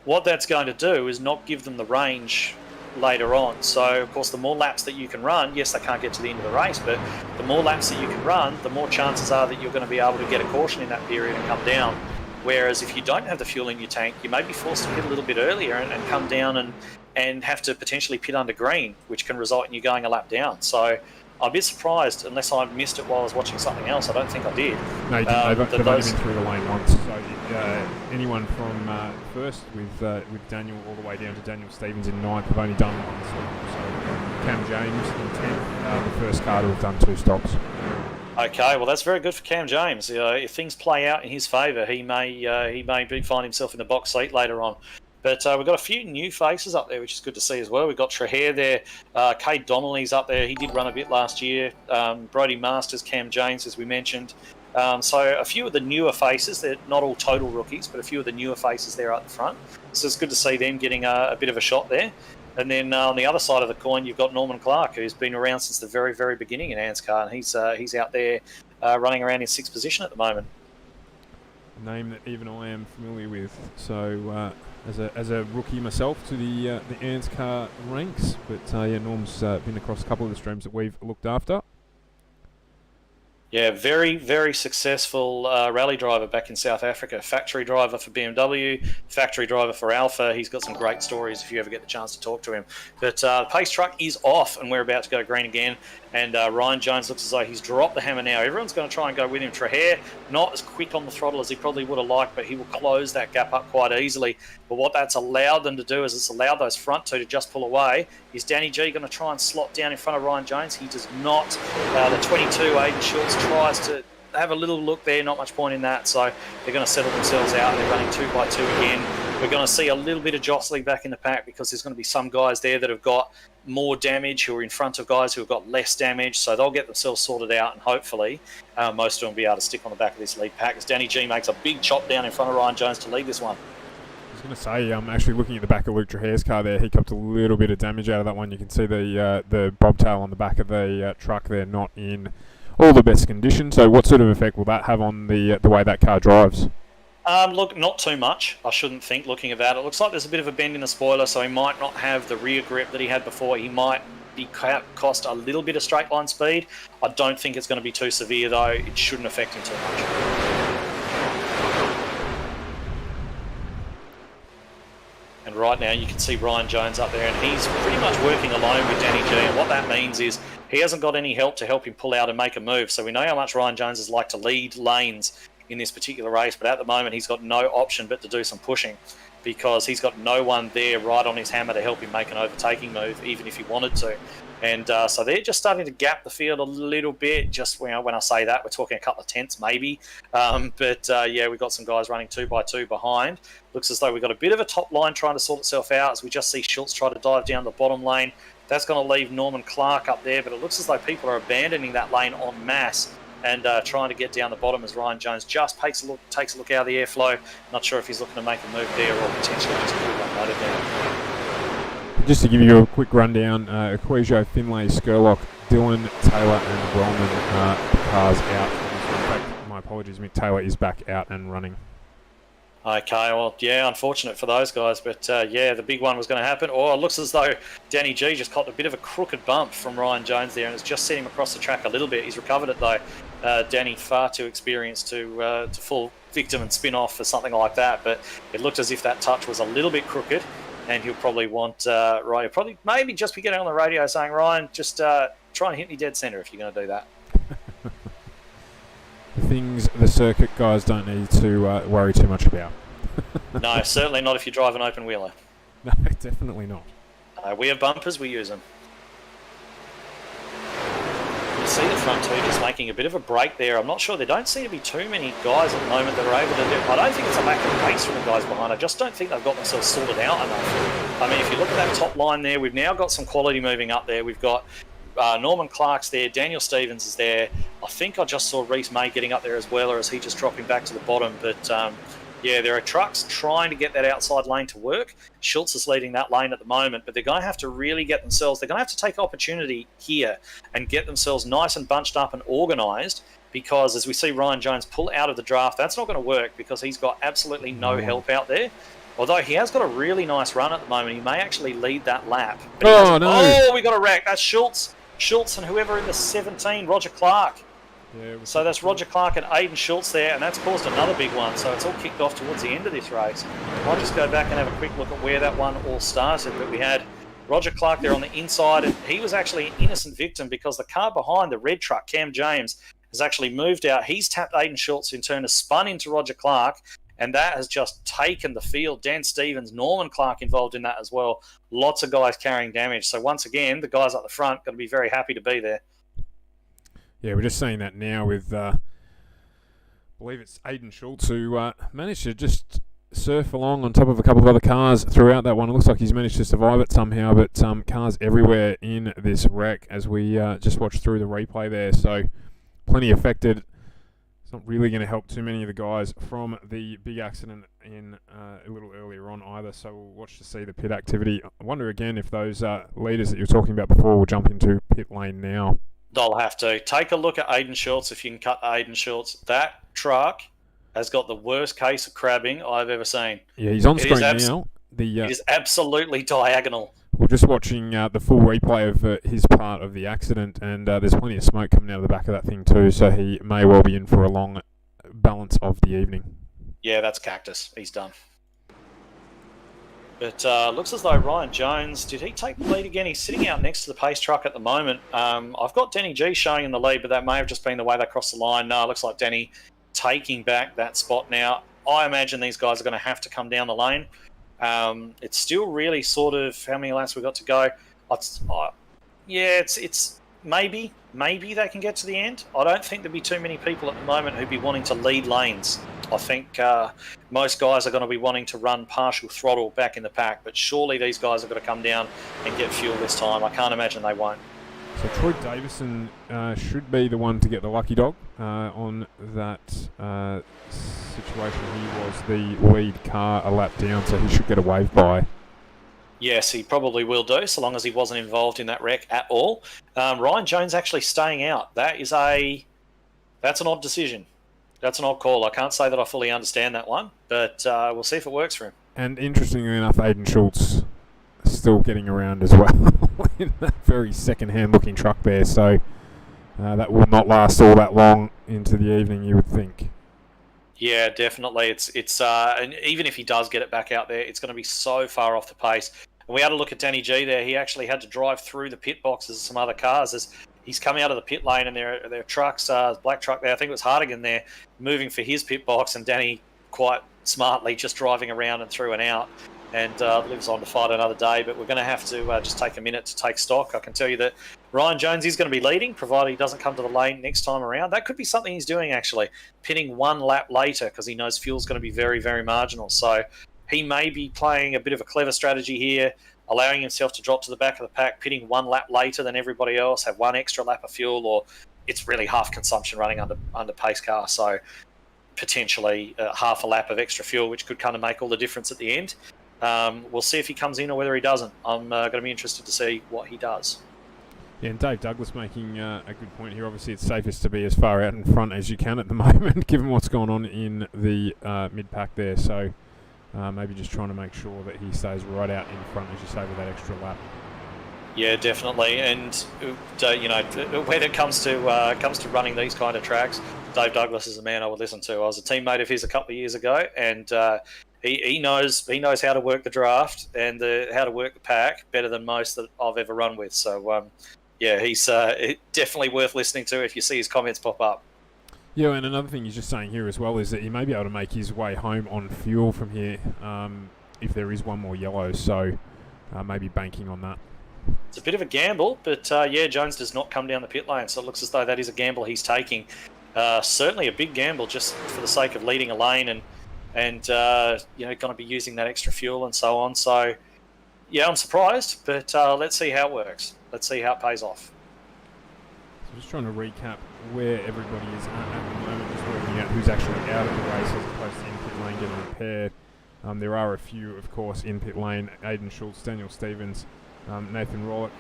what that's going to do is not give them the range later on. So, of course, the more laps that you can run, yes, they can't get to the end of the race, but the more laps that you can run, the more chances are that you're going to be able to get a caution in that period and come down. Whereas if you don't have the fuel in your tank, you may be forced to pit a little bit earlier and come down and have to potentially pit under green, which can result in you going a lap down. So I'm a bit surprised, unless I missed it while I was watching something else. I don't think I did. No, you didn't. They've only been through the lane once. So anyone from first with Daniel all the way down to Daniel Stevens in ninth have only done one. So Cam James in 10th, the first car to have done 2 stops. Okay, well, that's very good for Cam James. If things play out in his favour, he may find himself in the box seat later on. But we've got a few new faces up there, which is good to see as well. We've got Trahere there. Cade Donnelly's up there. He did run a bit last year. Brodie Masters, Cam James, as we mentioned. So a few of the newer faces. They're not all total rookies, but a few of the newer faces there at the front. So it's good to see them getting a bit of a shot there. And then on the other side of the coin, you've got Norman Clark, who's been around since the very, very beginning in ANZCAR, and he's out there running around in 6th position at the moment. A name that even I am familiar with. So as a rookie myself to the ANZCAR ranks, but yeah, Norm's been across a couple of the streams that we've looked after. Yeah, very, very successful rally driver back in South Africa. Factory driver for BMW, factory driver for Alpha. He's got some great stories if you ever get the chance to talk to him. But the pace truck is off, and we're about to go green again. And Ryan Jones looks as though he's dropped the hammer now. Everyone's going to try and go with him. Traher, not as quick on the throttle as he probably would have liked, but he will close that gap up quite easily. But what that's allowed them to do is it's allowed those front two to just pull away. Is Danny G going to try and slot down in front of Ryan Jones? He does not. The 22, Aiden Schultz, tries to have a little look there. Not much point in that. So they're going to settle themselves out. They're running 2x2 again. We're going to see a little bit of jostling back in the pack because there's going to be some guys there that have got more damage who are in front of guys who have got less damage. So they'll get themselves sorted out, and hopefully most of them will be able to stick on the back of this lead pack as Danny G makes a big chop down in front of Ryan Jones to lead this one. I was going to say, I'm actually looking at the back of Luke Traher's car there. He copped a little bit of damage out of that one. You can see the bobtail on the back of the truck there, not in all the best condition. So what sort of effect will that have on the way that car drives? Look, not too much, I shouldn't think, looking at that. It looks like there's a bit of a bend in the spoiler, so he might not have the rear grip that he had before. He might be cost a little bit of straight line speed. I don't think it's going to be too severe, though. It shouldn't affect him too much. And right now you can see Ryan Jones up there, and he's pretty much working alone with Danny G. And what that means is he hasn't got any help to help him pull out and make a move. So we know how much Ryan Jones is like to lead lanes in this particular race, but at the moment he's got no option but to do some pushing because he's got no one there right on his hammer to help him make an overtaking move, even if he wanted to. And so they're just starting to gap the field a little bit. Just when I say that, we're talking a couple of tenths maybe. Yeah, we've got some guys running 2x2 behind. Looks as though we've got a bit of a top line trying to sort itself out as we just see Schultz try to dive down the bottom lane. That's going to leave Norman Clark up there, but it looks as though people are abandoning that lane en masse and trying to get down the bottom as Ryan Jones just takes a look out of the airflow. Not sure if he's looking to make a move there or potentially just pull one motor down. Just to give you a quick rundown, Equisio, Finlay, Skurlock, Dylan, Taylor and Wellman cars out. In fact, my apologies, Mick Taylor is back out and running. Okay, well, yeah, unfortunate for those guys, but yeah, the big one was going to happen. It looks as though Danny G just caught a bit of a crooked bump from Ryan Jones there, and it's just sent him across the track a little bit. He's recovered it though. Danny, far too experienced to fall victim and spin off for something like that, but it looked as if that touch was a little bit crooked, and he'll probably want Ryan, maybe just be getting on the radio saying, Ryan, just try and hit me dead centre if you're going to do that. Things the circuit guys don't need to worry too much about. No, certainly not if you drive an open wheeler. No, definitely not. We have bumpers, we use them. You see the front two just making a bit of a break there. I'm not sure, there don't seem to be too many guys at the moment that are able to do it. I don't think it's a lack of pace from the guys behind. I just don't think they've got themselves sorted out enough. I mean, if you look at that top line there, we've now got some quality moving up there. We've got Norman Clark's there, Daniel Stevens is there. I think I just saw Reese May getting up there as well, or is he just dropping back to the bottom? But yeah, there are trucks trying to get that outside lane to work. Schultz is leading that lane at the moment, but they're going to have to really get themselves, they're going to have to take opportunity here and get themselves nice and bunched up and organised, because as we see Ryan Jones pull out of the draft, that's not going to work because he's got absolutely no help out there. Although he has got a really nice run at the moment, he may actually lead that lap. Oh, no. Oh, we got a wreck. That's Schultz and whoever in the 17, Roger Clark. Yeah, so that's Roger Clark and Aiden Schultz there, and that's caused another big one. So it's all kicked off towards the end of this race. I'll just go back and have a quick look at where that one all started. But we had Roger Clark there on the inside, and he was actually an innocent victim because the car behind, the red truck, Cam James, has actually moved out. He's tapped Aiden Schultz, in turn has spun into Roger Clark, and that has just taken the field. Dan Stevens, Norman Clark involved in that as well. Lots of guys carrying damage. So once again, the guys up the front going to be very happy to be there. Yeah, we're just seeing that now with, I believe it's Aiden Schultz, who managed to just surf along on top of a couple of other cars throughout that one. It looks like he's managed to survive it somehow, but cars everywhere in this wreck as we just watched through the replay there. So plenty affected. It's not really going to help too many of the guys from the big accident in a little earlier on either, so we'll watch to see the pit activity. I wonder again if those leaders that you were talking about before will jump into pit lane now. They'll have to. Take a look at Aiden Schultz if you can cut Aiden Schultz. That truck has got the worst case of crabbing I've ever seen. Yeah, he's on screen now. It is absolutely diagonal. We're just watching the full replay of his part of the accident, and there's plenty of smoke coming out of the back of that thing too, so he may well be in for a long balance of the evening. Yeah, that's Cactus. He's done. But looks as though Ryan Jones, did he take the lead again? He's sitting out next to the pace truck at the moment. I've got Denny G showing in the lead, but that may have just been the way they crossed the line. No, it looks like Denny taking back that spot now. I imagine these guys are going to have to come down the lane. It's still really sort of, how many laps we've got to go? It's maybe they can get to the end. I don't think there'll be too many people at the moment who'd be wanting to lead lanes. I think most guys are going to be wanting to run partial throttle back in the pack, but surely these guys are going to come down and get fuel this time. I can't imagine they won't. So Troy Davison should be the one to get the lucky dog on that situation. He was the lead car a lap down, so he should get a wave by. Yes, he probably will do, so long as he wasn't involved in that wreck at all. Ryan Jones actually staying out. That's an odd decision. That's an odd call. I can't say that I fully understand that one, but we'll see if it works for him. And interestingly enough, Aiden Schultz still getting around as well in that very second-hand looking truck there, so that will not last all that long into the evening, you would think. Yeah, definitely. It's and even if he does get it back out there, it's going to be so far off the pace. And we had a look at Danny G there. He actually had to drive through the pit boxes of some other cars as he's coming out of the pit lane, and there are trucks, black truck there, I think it was Hardigan there, moving for his pit box, and Danny quite smartly just driving around and through and out, and lives on to fight another day. But we're going to have to just take a minute to take stock. I can tell you that Ryan Jones is going to be leading, provided he doesn't come to the lane next time around. That could be something he's doing, actually, pitting one lap later, because he knows fuel's going to be very, very marginal. So he may be playing a bit of a clever strategy here, allowing himself to drop to the back of the pack, pitting one lap later than everybody else, have one extra lap of fuel, or it's really half consumption running under pace car. So potentially half a lap of extra fuel, which could kind of make all the difference at the end. We'll see if he comes in or whether he doesn't. I'm going to be interested to see what he does. Yeah, and Dave Douglas making a good point here. Obviously, it's safest to be as far out in front as you can at the moment, given what's going on in the mid-pack there. So maybe just trying to make sure that he stays right out in front, as you say, with that extra lap. Yeah, definitely. And when it comes to running these kind of tracks, Dave Douglas is a man I would listen to. I was a teammate of his a couple of years ago, and he knows how to work the draft and how to work the pack better than most that I've ever run with. So he's definitely worth listening to if you see his comments pop up. Yeah, and another thing he's just saying here as well is that he may be able to make his way home on fuel from here if there is one more yellow, so maybe banking on that. It's a bit of a gamble, but Jones does not come down the pit lane, so it looks as though that is a gamble he's taking. Certainly a big gamble just for the sake of leading a lane and going to be using that extra fuel and so on. So, yeah, I'm surprised, but let's see how it works. Let's see how it pays off. So just trying to recap where everybody is at the moment, just working out who's actually out of the race as opposed to in pit lane getting repaired. There are a few, of course, in pit lane: Aiden Schultz, Daniel Stevens, Nathan Rollick,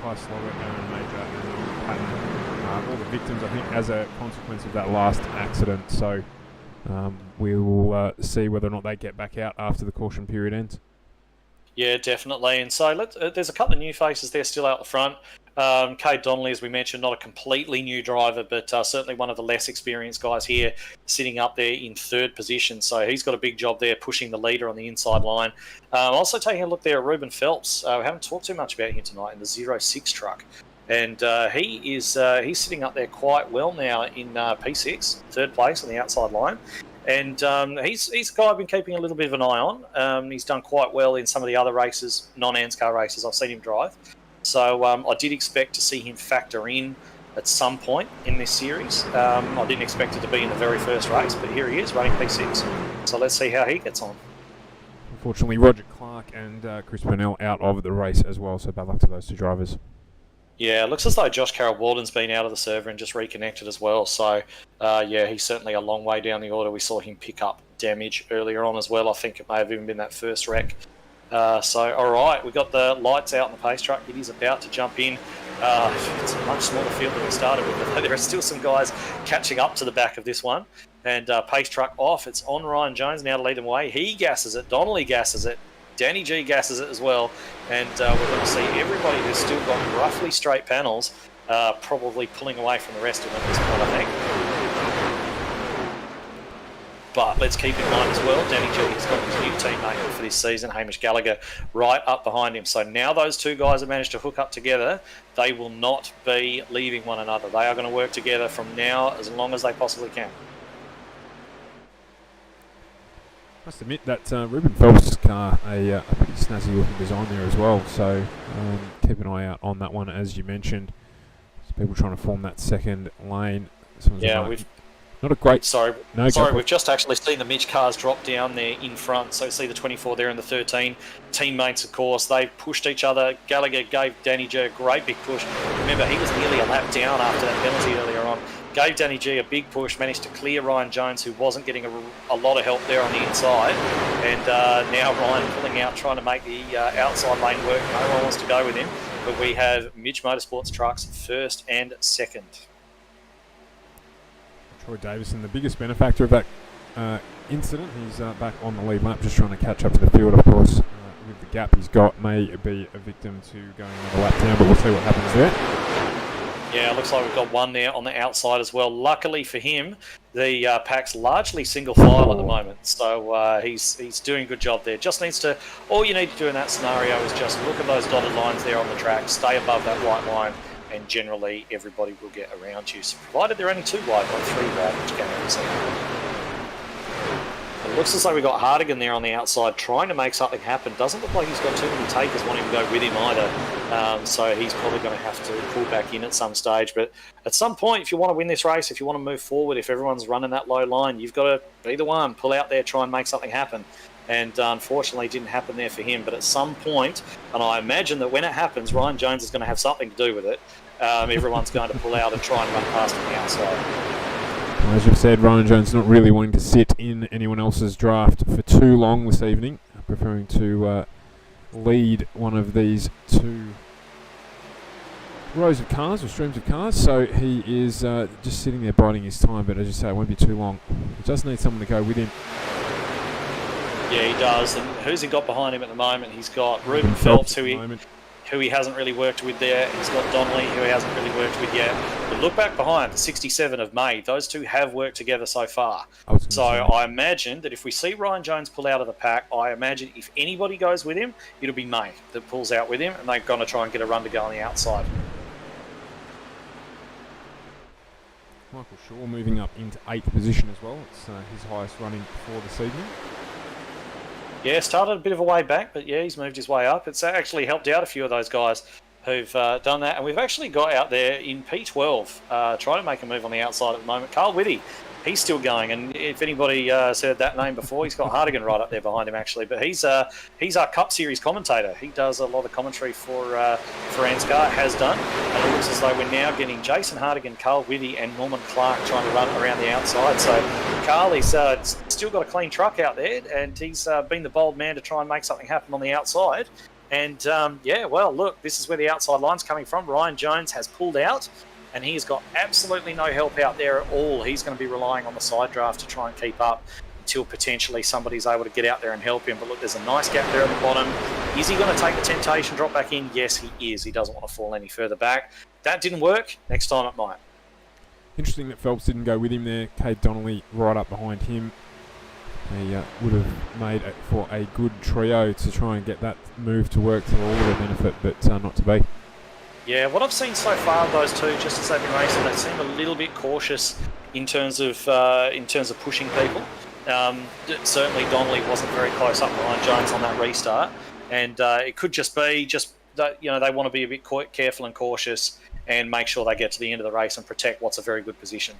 Kai Sloggett, Aaron Major, and Patton. All the victims, I think, as a consequence of that last accident. So we will see whether or not they get back out after the caution period ends. Yeah, definitely. And so there's a couple of new faces there still out the front. Cade Donnelly, as we mentioned, not a completely new driver, but certainly one of the less experienced guys here, sitting up there in third position. So he's got a big job there, pushing the leader on the inside line. Also taking a look there at Ruben Phelps. We haven't talked too much about him tonight in the 06 truck. And he's sitting up there quite well now in P6, third place on the outside line. And he's a guy I've been keeping a little bit of an eye on. He's done quite well in some of the other races, non-ANZCAR races I've seen him drive. So I did expect to see him factor in at some point in this series. I didn't expect it to be in the very first race, but here he is running P6. So let's see how he gets on. Unfortunately, Roger Clark and Chris Burnell out of the race as well, so bad luck to those two drivers. Yeah, it looks as though Josh Carroll-Walden's been out of the server and just reconnected as well. So, he's certainly a long way down the order. We saw him pick up damage earlier on as well. I think it may have even been that first wreck. All right, we've got the lights out in the pace truck. It is about to jump in. It's a much smaller field than we started with, but there are still some guys catching up to the back of this one. And pace truck off. It's on Ryan Jones now to lead them away. He gasses it. Donnelly gasses it. Danny G gasses it as well, and we're going to see everybody who's still got roughly straight panels probably pulling away from the rest of them at this point, I think. But let's keep in mind as well, Danny G has got his new teammate for this season, Hamish Gallagher, right up behind him. So now those two guys have managed to hook up together. They will not be leaving one another. They are going to work together from now as long as they possibly can. Must admit that Ruben Phelps' car, a pretty snazzy looking design there as well. So keep an eye out on that one, as you mentioned. There's people trying to form that second lane. We've... Not a great... Sorry, we've just actually seen the Mitch cars drop down there in front. So see the 24 there and the 13. Teammates, of course, they pushed each other. Gallagher gave Danny G a great big push. Remember, he was nearly a lap down after that penalty earlier on. Gave Danny G a big push, managed to clear Ryan Jones, who wasn't getting a lot of help there on the inside. And now Ryan pulling out, trying to make the outside lane work. No one wants to go with him. But we have Mitch Motorsports Trucks first and second. Troy Davison, the biggest benefactor of that incident. He's back on the lead lap, just trying to catch up to the field, of course. With the gap he's got, may be a victim to going another lap down, but we'll see what happens there. Yeah, it looks like we've got one there on the outside as well. Luckily for him, the pack's largely single file at the moment, so he's doing a good job there. Just needs to, all you need to do in that scenario is just look at those dotted lines there on the track, stay above that white line, and generally everybody will get around you. So provided they're only 2 wide, not 3 wide, which can be seen. It looks as though we've got Hardigan there on the outside trying to make something happen. Doesn't look like he's got too many takers wanting to go with him either. So he's probably going to have to pull back in at some stage. But at some point, if you want to win this race, if you want to move forward, if everyone's running that low line, you've got to be the one, pull out there, try and make something happen. And unfortunately, it didn't happen there for him. But at some point, and I imagine that when it happens, Ryan Jones is going to have something to do with it. Everyone's going to pull out and try and run past on the outside. As you've said, Ryan Jones not really wanting to sit in anyone else's draft for too long this evening, preferring to lead one of these 2 rows of cars or streams of cars. So he is just sitting there biding his time, but as you say, it won't be too long. He does need someone to go with him. Yeah, he does. And who's he got behind him at the moment? He's got Ruben Phelps, who he hasn't really worked with there. He's got Donnelly, who he hasn't really worked with yet. But look back behind, the 67 of May. Those two have worked together so far. So I imagine that if we see Ryan Jones pull out of the pack, I imagine if anybody goes with him, it'll be May that pulls out with him, and they're going to try and get a run to go on the outside. Michael Shaw moving up into 8th position as well. It's his highest running for this evening. Yeah, started a bit of a way back, but yeah, he's moved his way up. It's actually helped out a few of those guys who've done that. And we've actually got out there in P12, trying to make a move on the outside at the moment. Carl Whitty, he's still going. And if anybody said that name before, he's got Hardigan right up there behind him, actually. But he's our Cup Series commentator. He does a lot of commentary for ANZCAR, has done. And it looks as though we're now getting Jason Hardigan, Carl Whitty, and Norman Clark trying to run around the outside. So Carl, he's still got a clean truck out there, and he's been the bold man to try and make something happen on the outside. And yeah, well, look, this is where the outside line's coming from. Ryan Jones has pulled out, and he's got absolutely no help out there at all. He's going to be relying on the side draft to try and keep up until potentially somebody's able to get out there and help him. But look, there's a nice gap there at the bottom. Is he going to take the temptation, drop back in? Yes, he is. He doesn't want to fall any further back. That didn't work. Next time it might. Interesting that Phelps didn't go with him there. Cade Donnelly right up behind him. He would have made it for a good trio to try and get that move to work to all their benefit, but not to be. Yeah, what I've seen so far of those two, just as they've been racing, they seem a little bit cautious in terms of pushing people. Certainly, Donnelly wasn't very close up behind Jones on that restart, and it could just be that they want to be a bit careful and cautious and make sure they get to the end of the race and protect what's a very good position.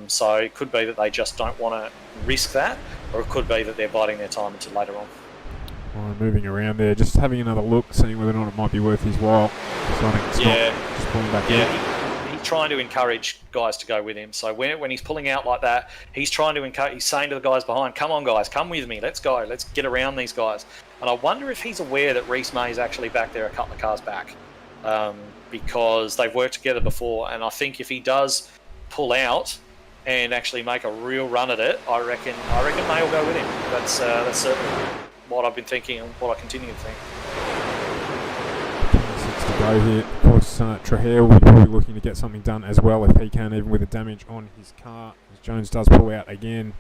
So it could be that they just don't want to risk that, or it could be that they're biding their time until later on. Well, moving around there, just having another look, seeing whether or not it might be worth his while. Just pulling back in. He's trying to encourage guys to go with him. So when he's pulling out like that, he's trying to encourage. He's saying to the guys behind, "Come on, guys, come with me. Let's go. Let's get around these guys." And I wonder if he's aware that Reece May is actually back there a couple of cars back, because they've worked together before. And I think if he does pull out and actually make a real run at it, I reckon May will go with him. That's certainly. what I've been thinking and what I continue to think. 26 to go here. Of course, Trahare will be probably looking to get something done as well if he can, even with the damage on his car. As Jones does pull out again.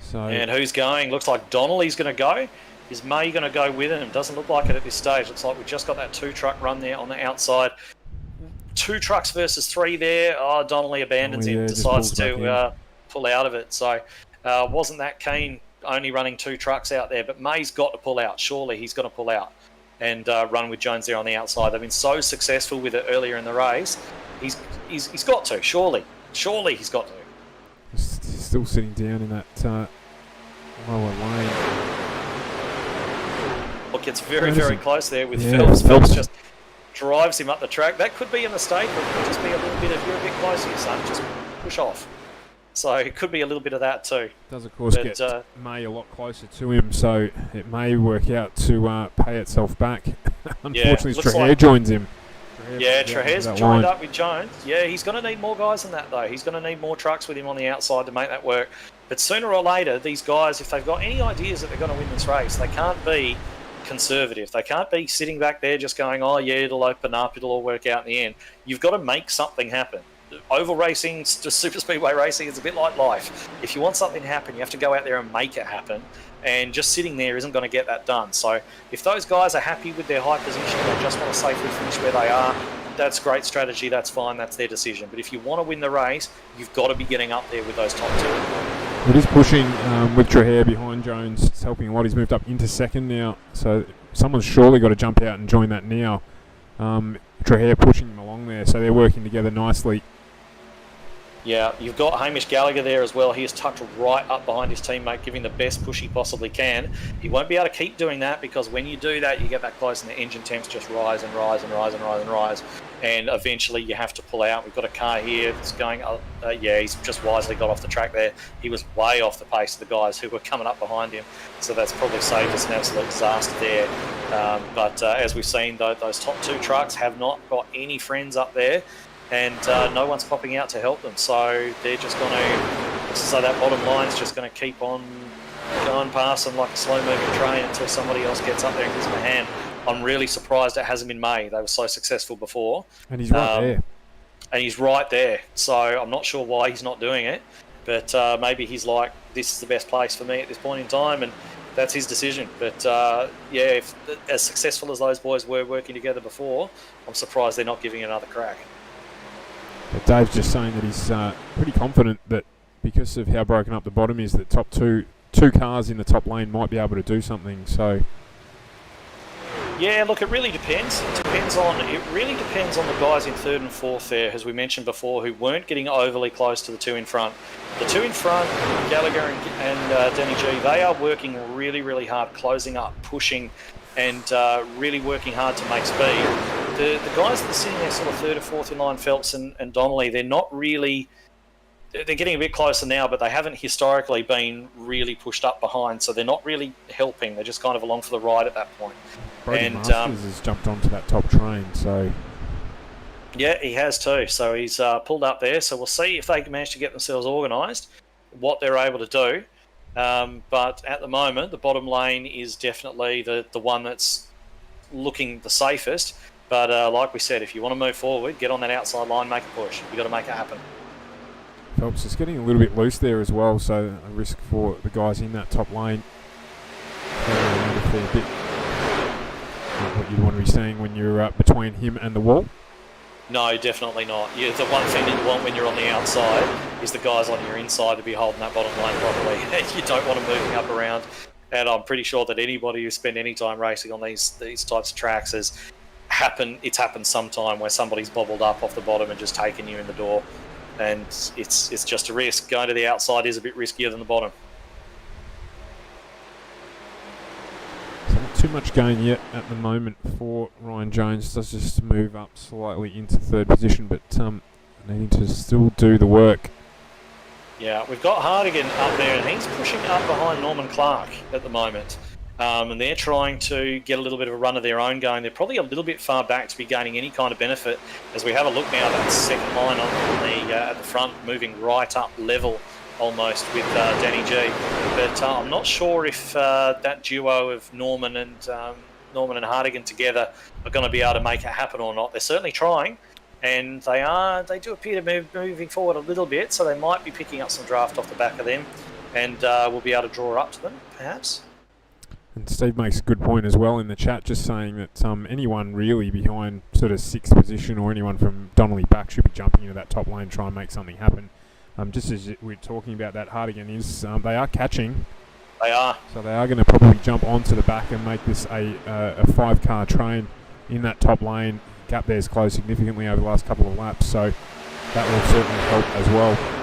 So, and who's going? Looks like Donnelly's going to go. Is May going to go with him? Doesn't look like it at this stage. Looks like we've just got that 2-truck run there on the outside. 2 trucks versus 3 there. Oh, Donnelly abandons him, decides to pull out of it. So wasn't that keen only running 2 trucks out there, but May's got to pull out. Surely he's going to pull out and run with Jones there on the outside. They've been so successful with it earlier in the race. He's got to, surely he's got to. He's still sitting down in that lower lane. Look, it's very close there with Phelps. Phelps just drives him up the track. That could be a mistake, but it could just be a little bit of, you're a bit close here, son, just push off. So it could be a little bit of that too. Does of course get May a lot closer to him, so it may work out to pay itself back. Unfortunately, Trahare joins him. Trahare's joined up with Jones. Yeah, he's going to need more guys than that though. He's going to need more trucks with him on the outside to make that work. But sooner or later, these guys, if they've got any ideas that they're going to win this race, they can't be conservative. They can't be sitting back there just going, oh yeah, it'll open up, it'll all work out in the end. You've got to make something happen. Oval racing, just super speedway racing, is a bit like life. If you want something to happen, you have to go out there and make it happen. And just sitting there isn't going to get that done. So if those guys are happy with their high position, they just want to safely finish where they are, that's great strategy, that's fine, that's their decision. But if you want to win the race, you've got to be getting up there with those top 2. It is pushing with Trahare behind Jones. It's helping a lot. He's moved up into second now. So someone's surely got to jump out and join that now. Trahare pushing him along there. So they're working together nicely. Yeah, you've got Hamish Gallagher there as well. He is tucked right up behind his teammate, giving the best push he possibly can. He won't be able to keep doing that because when you do that, you get that close and the engine temps just rise and rise and rise and rise and rise. And eventually you have to pull out. We've got a car here that's going, he's just wisely got off the track there. He was way off the pace of the guys who were coming up behind him. So that's probably saved us an absolute disaster there. But as we've seen, those top 2 trucks have not got any friends up there. And no one's popping out to help them, so they're just going to. So that bottom line's just going to keep on going past them like a slow-moving train until somebody else gets up there and gives them a hand. I'm really surprised it hasn't been May. They were so successful before, and he's right there. And he's right there. So I'm not sure why he's not doing it, but maybe he's like, this is the best place for me at this point in time, and that's his decision. But if as successful as those boys were working together before, I'm surprised they're not giving it another crack. But Dave's just saying that he's pretty confident that because of how broken up the bottom is, that top two cars in the top lane might be able to do something. So yeah, look, it really depends. It really depends on the guys in 3rd and 4th there, as we mentioned before, who weren't getting overly close to the 2 in front. The 2 in front, Gallagher and Danny G, they are working really, really hard, closing up, pushing, and really working hard to make speed. The guys that are sitting there sort of 3rd or 4th in line, Phelps and Donnelly, they're not really... They're getting a bit closer now, but they haven't historically been really pushed up behind, so they're not really helping. They're just kind of along for the ride at that point. Brody Masters has jumped onto that top train, so... Yeah, he has too. So he's pulled up there, so we'll see if they can manage to get themselves organised, what they're able to do. But at the moment, the bottom lane is definitely the one that's looking the safest. But like we said, if you want to move forward, get on that outside line, make a push. You've got to make it happen. Phelps is getting a little bit loose there as well, so a risk for the guys in that top lane. A fair bit. Not what you'd want to be seeing when you're between him and the wall. No, definitely not. The one thing that you want when you're on the outside is the guys on your inside to be holding that bottom lane properly. You don't want them moving up around. And I'm pretty sure that anybody who spent any time racing on these types of tracks it's happened sometime where somebody's bobbled up off the bottom and just taken you in the door. And it's just a risk. Going to the outside is a bit riskier than the bottom. So not too much going yet at the moment for Ryan Jones. Does just move up slightly into 3rd position, but needing to still do the work. Yeah, we've got Hardigan up there, and he's pushing up behind Norman Clark at the moment. And they're trying to get a little bit of a run of their own going. They're probably a little bit far back to be gaining any kind of benefit. As we have a look now, that second line on the at the front, moving right up level almost with Danny G. but I'm not sure if that duo of Norman and Hardigan together are going to be able to make it happen or not. They're certainly trying, and they do appear to be moving forward a little bit, so they might be picking up some draft off the back of them, and we'll be able to draw up to them, perhaps. And Steve makes a good point as well in the chat, just saying that anyone really behind sort of 6th position or anyone from Donnelly back should be jumping into that top lane, try and make something happen. Just as we're talking about that, Hardigan is, they are catching. They are. So they are going to probably jump onto the back and make this a 5-car train in that top lane. Gap there's closed significantly over the last couple of laps, so that will certainly help as well.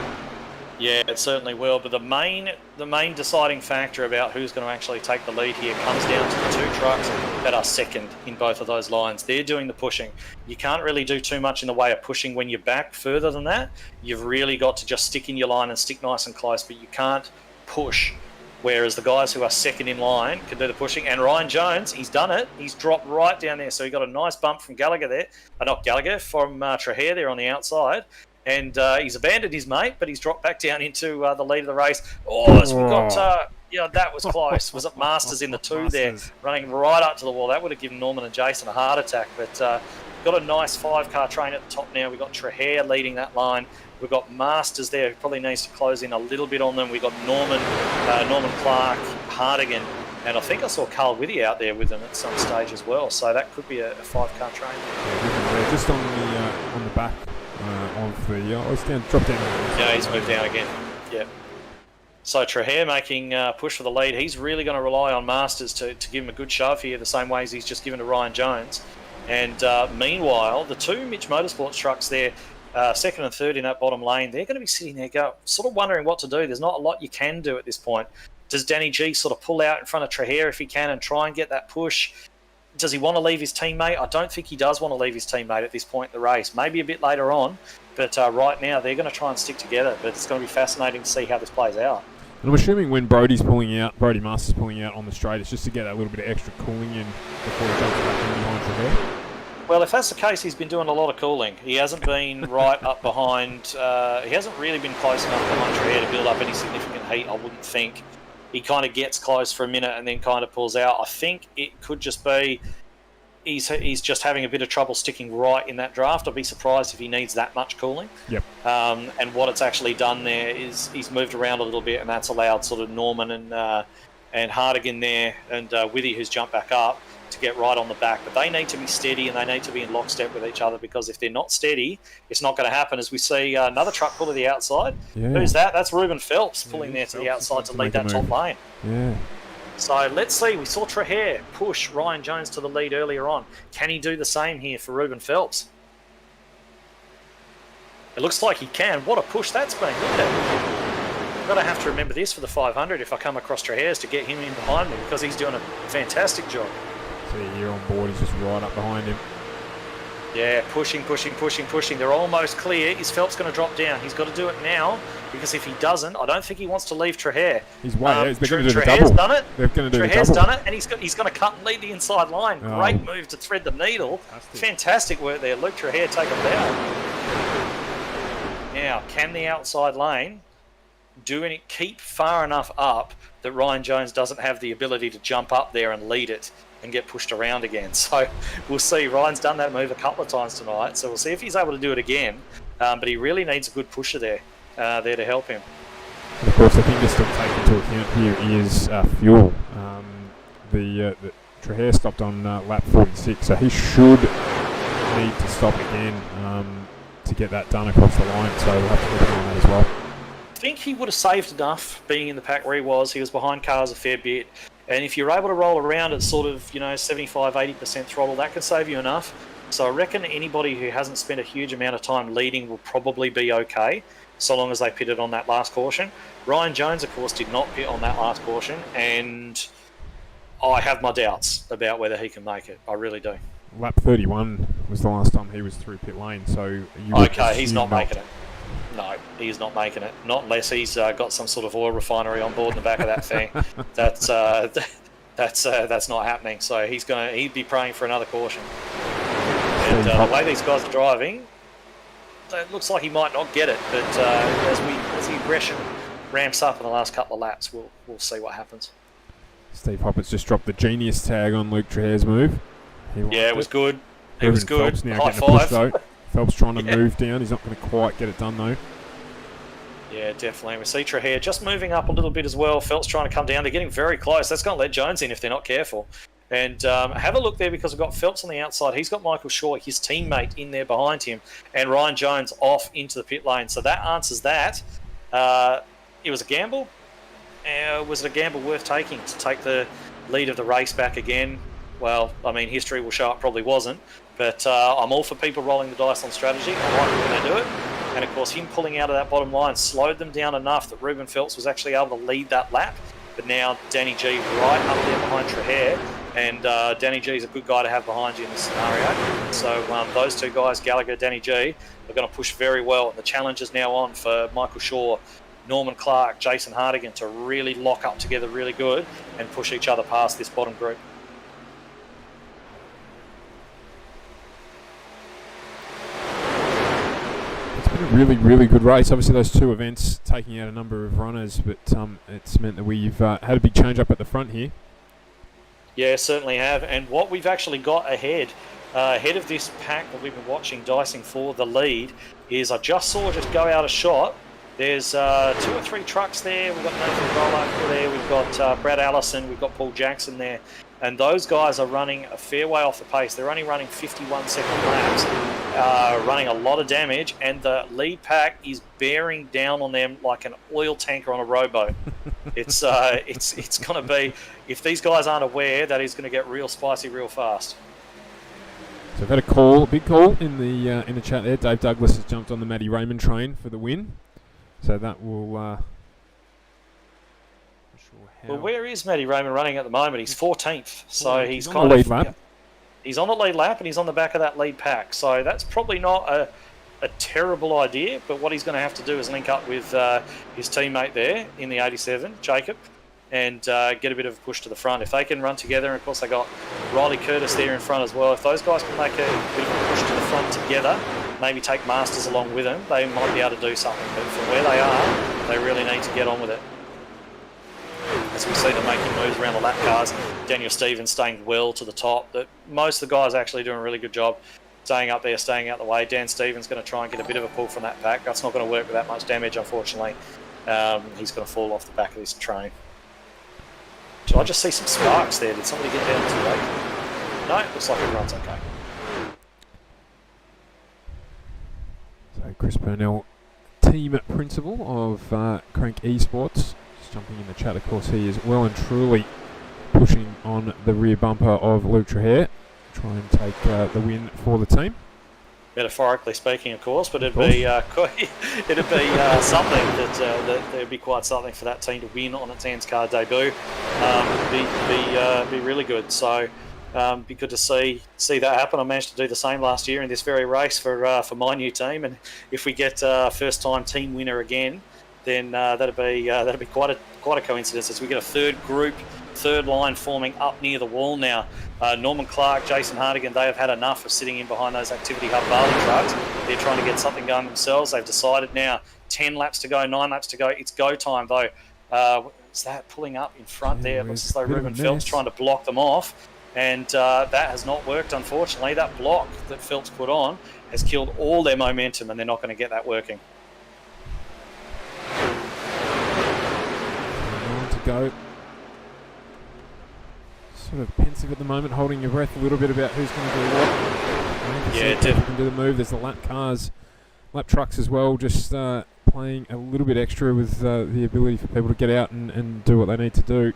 Yeah, it certainly will. But the main deciding factor about who's going to actually take the lead here comes down to the 2 trucks that are second in both of those lines. They're doing the pushing. You can't really do too much in the way of pushing when you're back further than that. You've really got to just stick in your line and stick nice and close, but you can't push. Whereas the guys who are second in line can do the pushing. And Ryan Jones, he's done it. He's dropped right down there. So he got a nice bump from Gallagher there. Not Gallagher, from Traher there on the outside. And he's abandoned his mate, but he's dropped back down into the lead of the race. As we got, that was close. Was it Masters in the 2 there, running right up to the wall? That would have given Norman and Jason a heart attack. But got a nice 5-car train at the top now. We've got Traher leading that line. We've got Masters there, who probably needs to close in a little bit on them. We've got Norman Clark, Hardigan, and I think I saw Carl Withy out there with them at some stage as well. So that could be a 5-car train. Yeah, just on the back of the... it's down, dropped down. Yeah, he's moved down again. Yeah. So Traher making push for the lead. He's really going to rely on Masters to give him a good shove here, the same way as he's just given to Ryan Jones. And meanwhile, the 2 Mitch Motorsports trucks there, second and third in that bottom lane, they're going to be sitting there sort of wondering what to do. There's not a lot you can do at this point. Does Danny G sort of pull out in front of Traher if he can and try and get that push? Does he want to leave his teammate? I don't think he does want to leave his teammate at this point in the race. Maybe a bit later on, but right now they're going to try and stick together. But it's going to be fascinating to see how this plays out. And I'm assuming when Brody Masters pulling out on the straight, it's just to get that little bit of extra cooling in before he jumps back in behind Traher. Well, if that's the case, he's been doing a lot of cooling. He hasn't been right up behind... he hasn't really been close enough behind Traher to build up any significant heat, I wouldn't think. He kind of gets close for a minute and then kind of pulls out. I think it could just be he's just having a bit of trouble sticking right in that draft. I'd be surprised if he needs that much cooling. Yep. And what it's actually done there is he's moved around a little bit, and that's allowed sort of Norman and Hardigan there and Withy, who's jumped back up, to get right on the back. But they need to be steady and they need to be in lockstep with each other, because if they're not steady, it's not going to happen. As we see another truck pull to the outside. Yeah. Who's that? That's Ruben Phelps pulling there to the outside to lead that top lane. Yeah. So let's see. We saw Traher push Ryan Jones to the lead earlier on. Can he do the same here for Ruben Phelps? It looks like he can. What a push that's been. Look at that. I'm going to have to remember this for the 500 if I come across Traher's, to get him in behind me, because he's doing a fantastic job. See here on board, he's just right up behind him. Yeah, pushing. They're almost clear. Is Phelps going to drop down? He's got to do it now, because if he doesn't, I don't think he wants to leave Traher. He's way. They're going to do the Traher's double. Done it. They're going to do Traher's the double. done it, and he's going to cut and lead the inside line. Oh. Great move to thread the needle. Fantastic work there. Luke Traher take him down. Now, can the outside lane keep far enough up that Ryan Jones doesn't have the ability to jump up there and lead it and get pushed around again? So we'll see. Ryan's done that move a couple of times tonight, so we'll see if he's able to do it again. But he really needs a good pusher there to help him. And of course, the thing to still take into account here is fuel. The Traher stopped on lap 46, so he should need to stop again to get that done across the line. So we'll have to keep an eye on that as well. I think he would have saved enough being in the pack where he was. He was behind cars a fair bit. And if you're able to roll around at sort of, 75-80% throttle, that can save you enough. So I reckon anybody who hasn't spent a huge amount of time leading will probably be okay, so long as they pitted on that last caution. Ryan Jones, of course, did not pit on that last caution, and I have my doubts about whether he can make it. I really do. Lap 31 was the last time he was through pit lane, so he's not making it. No, he's not making it. Not unless he's got some sort of oil refinery on board in the back of that thing. That's not happening. So he'd be praying for another caution. And the way these guys are driving, it looks like he might not get it. But as the aggression ramps up in the last couple of laps, we'll see what happens. Steve Hoppett's just dropped the genius tag on Luke Trahair's move. Yeah, it was good. It was good. Phelps now High getting a push, five. though. Phelps trying to move down. He's not going to quite get it done, though. Yeah, definitely. We see Trahair just moving up a little bit as well. Phelps trying to come down. They're getting very close. That's going to let Jones in if they're not careful. And have a look there because we've got Phelps on the outside. He's got Michael Shaw, his teammate, in there behind him. And Ryan Jones off into the pit lane. So that answers that. It was a gamble. Was it a gamble worth taking to take the lead of the race back again? Well, I mean, history will show it probably wasn't. But I'm all for people rolling the dice on strategy. I like it when they do it. And, of course, him pulling out of that bottom line slowed them down enough that Ruben Phelps was actually able to lead that lap. But now Danny G right up there behind Trahair. And Danny G is a good guy to have behind you in this scenario. So those two guys, Gallagher, Danny G, are going to push very well. The challenge is now on for Michael Shaw, Norman Clark, Jason Hardigan to really lock up together really good and push each other past this bottom group. It's been a really, really good race. Obviously, those two events taking out a number of runners, but it's meant that we've had a big change up at the front here. Yeah, certainly have. And what we've actually got ahead of this pack that we've been watching dicing for the lead is I just saw just go out a shot. There's 2 or 3 trucks there. We've got Nathan Rolo there. We've got Brad Allison. We've got Paul Jackson there. And those guys are running a fair way off the pace. They're only running 51-second laps, running a lot of damage, and the lead pack is bearing down on them like an oil tanker on a rowboat. It's going to be, if these guys aren't aware, that is going to get real spicy real fast. So I've had a big call in the chat there. Dave Douglas has jumped on the Matty Raymond train for the win. So that will... not sure how. Well, where is Matty Raymond running at the moment? He's 14th. So he's on kind the of... lead lap. He's on the lead lap and he's on the back of that lead pack. So that's probably not a terrible idea, but what he's going to have to do is link up with his teammate there in the 87, Jacob, and get a bit of a push to the front. If they can run together, and of course they got Riley Curtis there in front as well, if those guys can make a bit of a push to the front together, maybe take Masters along with them, they might be able to do something. But from where they are, they really need to get on with it. As we see them making moves around the lap cars, Daniel Stevens staying well to the top. Most of the guys are actually doing a really good job staying up there, staying out the way. Dan Stevens going to try and get a bit of a pull from that pack. That's not going to work with that much damage, unfortunately. He's going to fall off the back of this train. Did I just see some sparks there? Did somebody get down too late? No, looks like everyone's okay. So Chris Burnell, team principal of Crank Esports, just jumping in the chat. Of course, he is well and truly pushing on the rear bumper of Luke Trahair, try and take the win for the team. Metaphorically speaking, of course, but it'd be something that there'd be quite something for that team to win on its ANZCAR debut. Be really good. So be good to see that happen. I managed to do the same last year in this very race for my new team, and if we get first time team winner again, then that'd be quite a coincidence as we get a third line forming up near the wall now. Norman Clark, Jason Hardigan, they have had enough of sitting in behind those Activity Hub Barley trucks. They're trying to get something going themselves. They've decided now 10 laps to go, 9 laps to go. It's go time though. Is that pulling up in front there? It looks as though Ruben Phelps trying to block them off. And that has not worked, unfortunately. That block that Phelps put on has killed all their momentum, and they're not going to get that working. 9 to go. Sort of pensive at the moment, holding your breath a little bit about who's going to do what. Yeah, definitely can do the move. There's the lap cars, lap trucks as well, just playing a little bit extra with the ability for people to get out and do what they need to do.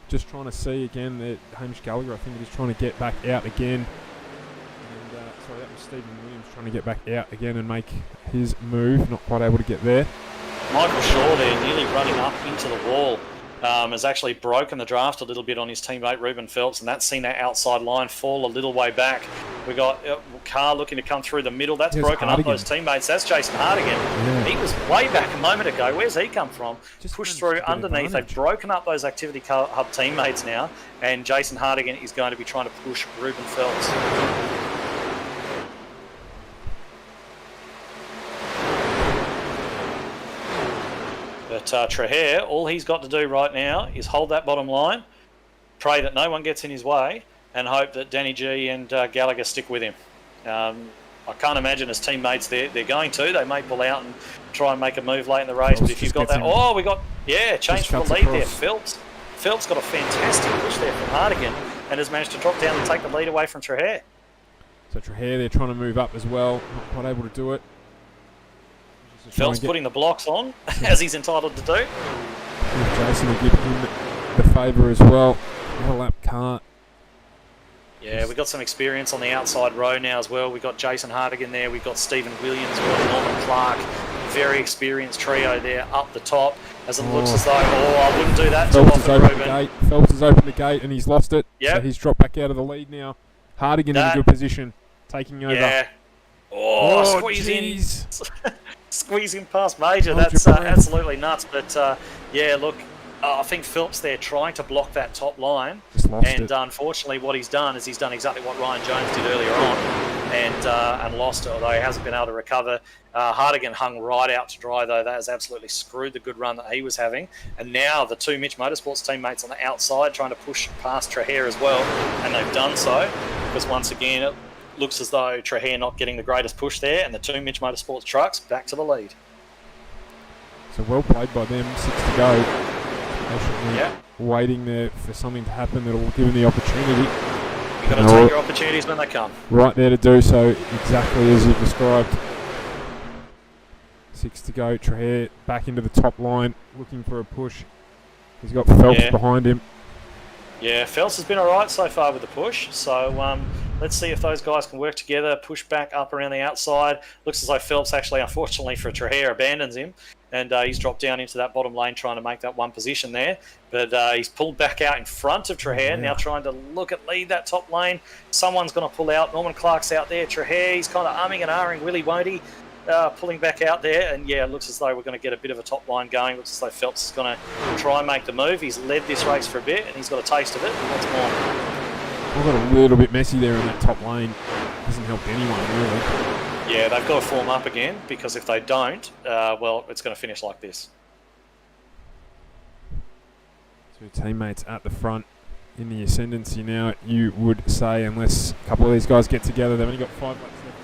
Just trying to see again that Hamish Gallagher, I think, is trying to get back out again. And sorry, that was Stephen Williams trying to get back out again and make his move. Not quite able to get there. Michael Shaw there, nearly running up into the wall. Has actually broken the draft a little bit on his teammate Ruben Phelps, and that's seen that outside line fall a little way back. We got Carr looking to come through the middle. That's broken up those teammates. That's Jason Hardigan. Yeah. He was way back a moment ago. Where's he come from? Just pushed through underneath. They've broken up those Activity Hub teammates now, and Jason Hardigan is going to be trying to push Ruben Phelps. But Traher, all he's got to do right now is hold that bottom line, pray that no one gets in his way, and hope that Danny G and Gallagher stick with him. I can't imagine his teammates they're going to. They may pull out and try and make a move late in the race. But if you've got that... Oh, we got... Yeah, change for the lead there. Phelps got a fantastic push there from Hardigan and has managed to drop down and take the lead away from Traher. So Traher, they're trying to move up as well. Not quite able to do it. Phelps putting the blocks on, as he's entitled to do. Jason will give him the favour as well. What a lap car. Yeah, we've got some experience on the outside row now as well. We've got Jason Hardigan there. We've got Stephen Williams, we've got Norman Clark. Very experienced trio there up the top. As it looks as though, I wouldn't do that too often, Ruben. Phelps has opened the gate and he's lost it. Yep. So he's dropped back out of the lead now. Hardigan in a good position, taking over. Yeah. Squeezing. Squeezing past Major. Hold That's your breath. absolutely nuts. But, yeah, look, I think Phelps there trying to block that top line. And unfortunately what he's done is he's done exactly what Ryan Jones did earlier on and lost it, although he hasn't been able to recover. Hardigan hung right out to dry, though. That has absolutely screwed the good run that he was having. And now the two Mitch Motorsports teammates on the outside trying to push past Traher as well. And they've done so because, once again, it looks as though Traher not getting the greatest push there, and the two Mitch Motorsports trucks back to the lead. So well played by them, 6 to go. Patiently waiting there for something to happen that will give them the opportunity. You've got to take your opportunities when they come. Right there to do so, exactly as you've described. 6 to go. Traher back into the top line, looking for a push. He's got Phelps behind him. Yeah, Phelps has been all right so far with the push. So let's see if those guys can work together, push back up around the outside. Looks as though Phelps actually, unfortunately for Traher, abandons him. And he's dropped down into that bottom lane trying to make that one position there. But he's pulled back out in front of Traher, now trying to lead that top lane. Someone's going to pull out. Norman Clark's out there. Traher, he's kind of umming and ahhing. Willie, won't he? Pulling back out there. And, yeah, it looks as though we're going to get a bit of a top line going. Looks as though Phelps is going to try and make the move. He's led this race for a bit, and he's got a taste of it. What's more? We've got a little bit messy there in that top lane. Hasn't helped anyone, really. Yeah, they've got to form up again, because if they don't, well, it's going to finish like this. Two teammates at the front in the ascendancy now, you would say, unless a couple of these guys get together. They've only got 5 laps left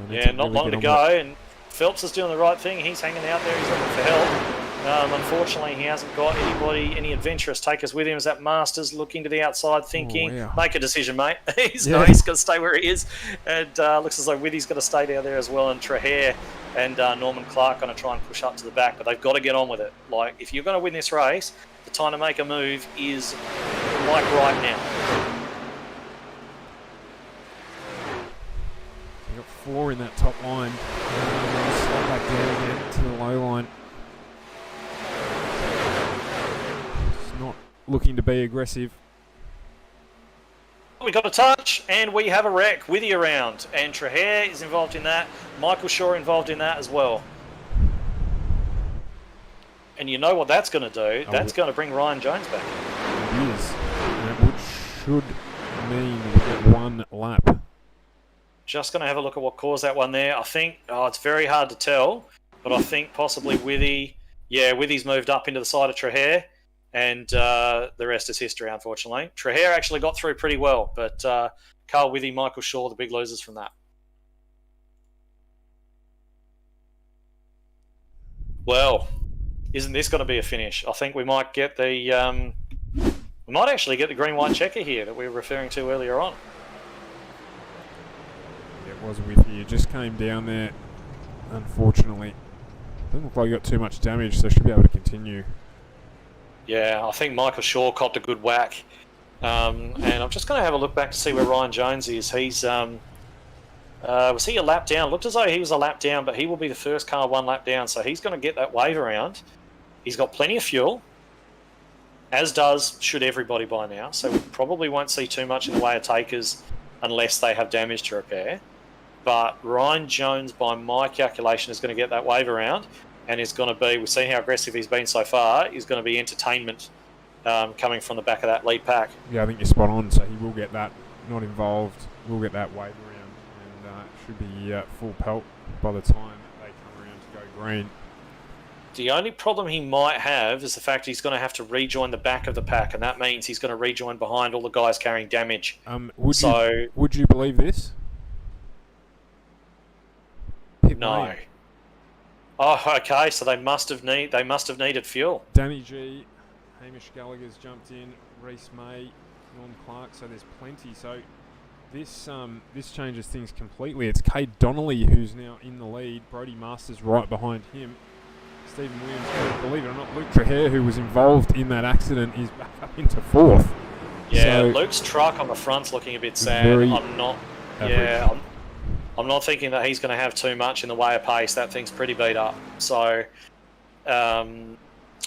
to do it. So not long to go, and Phelps is doing the right thing. He's hanging out there, he's looking for help. Unfortunately, he hasn't got any adventurous takers with him. As that Masters looking to the outside, thinking, make a decision, mate. He's got to stay where he is. And looks as though Withy's got to stay down there as well. And Traher and Norman Clark going to try and push up to the back. But they've got to get on with it. Like, if you're going to win this race, the time to make a move is like right now. You've got 4 in that top line. Slide back down again to the low line. Not looking to be aggressive. We got a touch, and we have a wreck. Withy around, and Traher is involved in that. Michael Shaw involved in that as well. And you know what that's going to do? That's going to bring Ryan Jones back. It is. And it should mean we get 1 lap. Just going to have a look at what caused that one there. I think, it's very hard to tell, but I think possibly Withy, Withy's moved up into the side of Traher. And the rest is history, unfortunately. Traher actually got through pretty well, but Carl Withy, Michael Shaw, the big losers from that. Well, isn't this going to be a finish? I think we might get the... we might actually get the green-white checker here that we were referring to earlier on. Yeah, it was Withy. It just came down there, unfortunately. Doesn't look like he got too much damage, so should be able to continue. Yeah, I think Michael Shaw copped a good whack. And I'm just going to have a look back to see where Ryan Jones is. He's... was he a lap down? Looked as though he was a lap down, but he will be the first car 1 lap down, so he's going to get that wave around. He's got plenty of fuel, as should everybody by now, so we probably won't see too much in the way of takers unless they have damage to repair. But Ryan Jones, by my calculation, is going to get that wave around. And is going to be, we've seen how aggressive he's been so far, is going to be entertainment coming from the back of that lead pack. Yeah, I think you're spot on. So he will get that, not involved, will get that wave around. And it should be full pelt by the time they come around to go green. The only problem he might have is the fact he's going to have to rejoin the back of the pack, and that means he's going to rejoin behind all the guys carrying damage. Would you believe this? Pit No. lane. Oh, okay. So they must have needed fuel. Danny G, Hamish Gallagher's jumped in, Reece May, Norm Clark. So there's plenty. So this changes things completely. It's Cade Donnelly who's now in the lead. Brodie Masters right behind him. Stephen Williams, believe it or not, Luke Trahair, who was involved in that accident, is back up into fourth. Yeah, So, Luke's truck on the front's looking a bit sad. very I'm not. average. Yeah, I'm not thinking that he's going to have too much in the way of pace. That thing's pretty beat up. So, I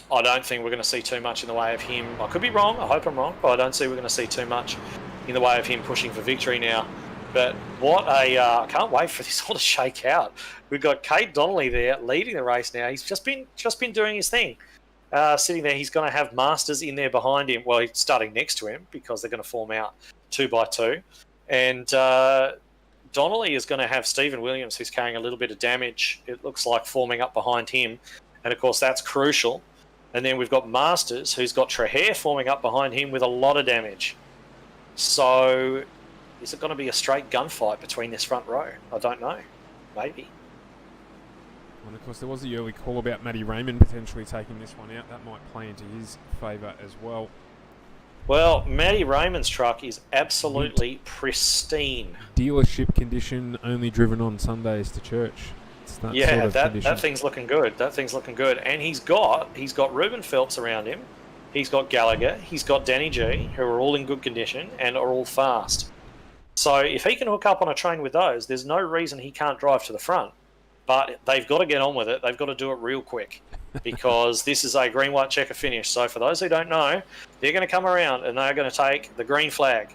don't think we're going to see too much in the way of him. I could be wrong. I hope I'm wrong, but I don't see we're going to see too much in the way of him pushing for victory now. But I can't wait for this all to shake out. We've got Cade Donnelly there leading the race now. He's just been doing his thing. Sitting there, he's going to have Masters in there behind him. Well, he's starting next to him because they're going to form out 2 by 2. And Donnelly is going to have Stephen Williams, who's carrying a little bit of damage. It looks like forming up behind him. And, of course, that's crucial. And then we've got Masters, who's got Trahair forming up behind him with a lot of damage. So is it going to be a straight gunfight between this front row? I don't know. Maybe. And of course, there was the early call about Matty Raymond potentially taking this one out. That might play into his favour as well. Well, Matty Raymond's truck is absolutely pristine. Dealership condition, only driven on Sundays to church. It's that sort of condition. That thing's looking good. That thing's looking good. And he's got Ruben Phelps around him. He's got Gallagher. He's got Danny G, who are all in good condition and are all fast. So if he can hook up on a train with those, there's no reason he can't drive to the front. But they've got to get on with it. They've got to do it real quick because this is a green, white checker finish. So for those who don't know, they're going to come around and they're going to take the green flag.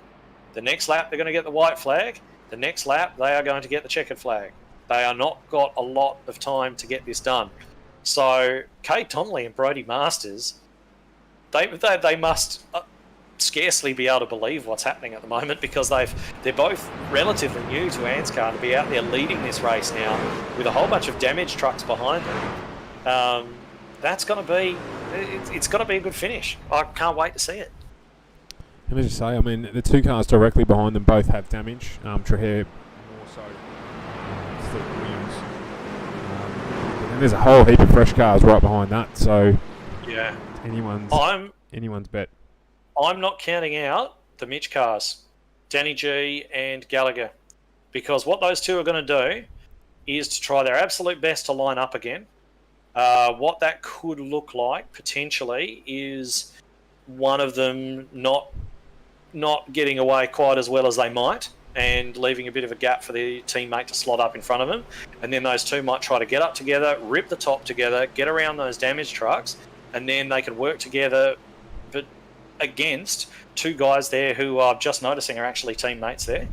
The next lap, they're going to get the white flag. The next lap, they are going to get the checkered flag. They are not got a lot of time to get this done. So Cade Donnelly and Brodie Masters, they must scarcely be able to believe what's happening at the moment because they're both relatively new to ANZCAR to be out there leading this race now with a whole bunch of damaged trucks behind them. That's going to be it's going to be a good finish. I can't wait to see it. And as you say, I mean, the 2 cars directly behind them both have damage. Trahair more so. Steve Williams. And there's a whole heap of fresh cars right behind that. So yeah, anyone's bet. I'm not counting out the Mitch cars, Danny G and Gallagher, because what those two are going to do is to try their absolute best to line up again. What that could look like potentially is one of them not getting away quite as well as they might and leaving a bit of a gap for the teammate to slot up in front of them. And then those two might try to get up together, rip the top together, get around those damaged trucks, and then they can work together but against 2 guys there who I'm just noticing are actually teammates there,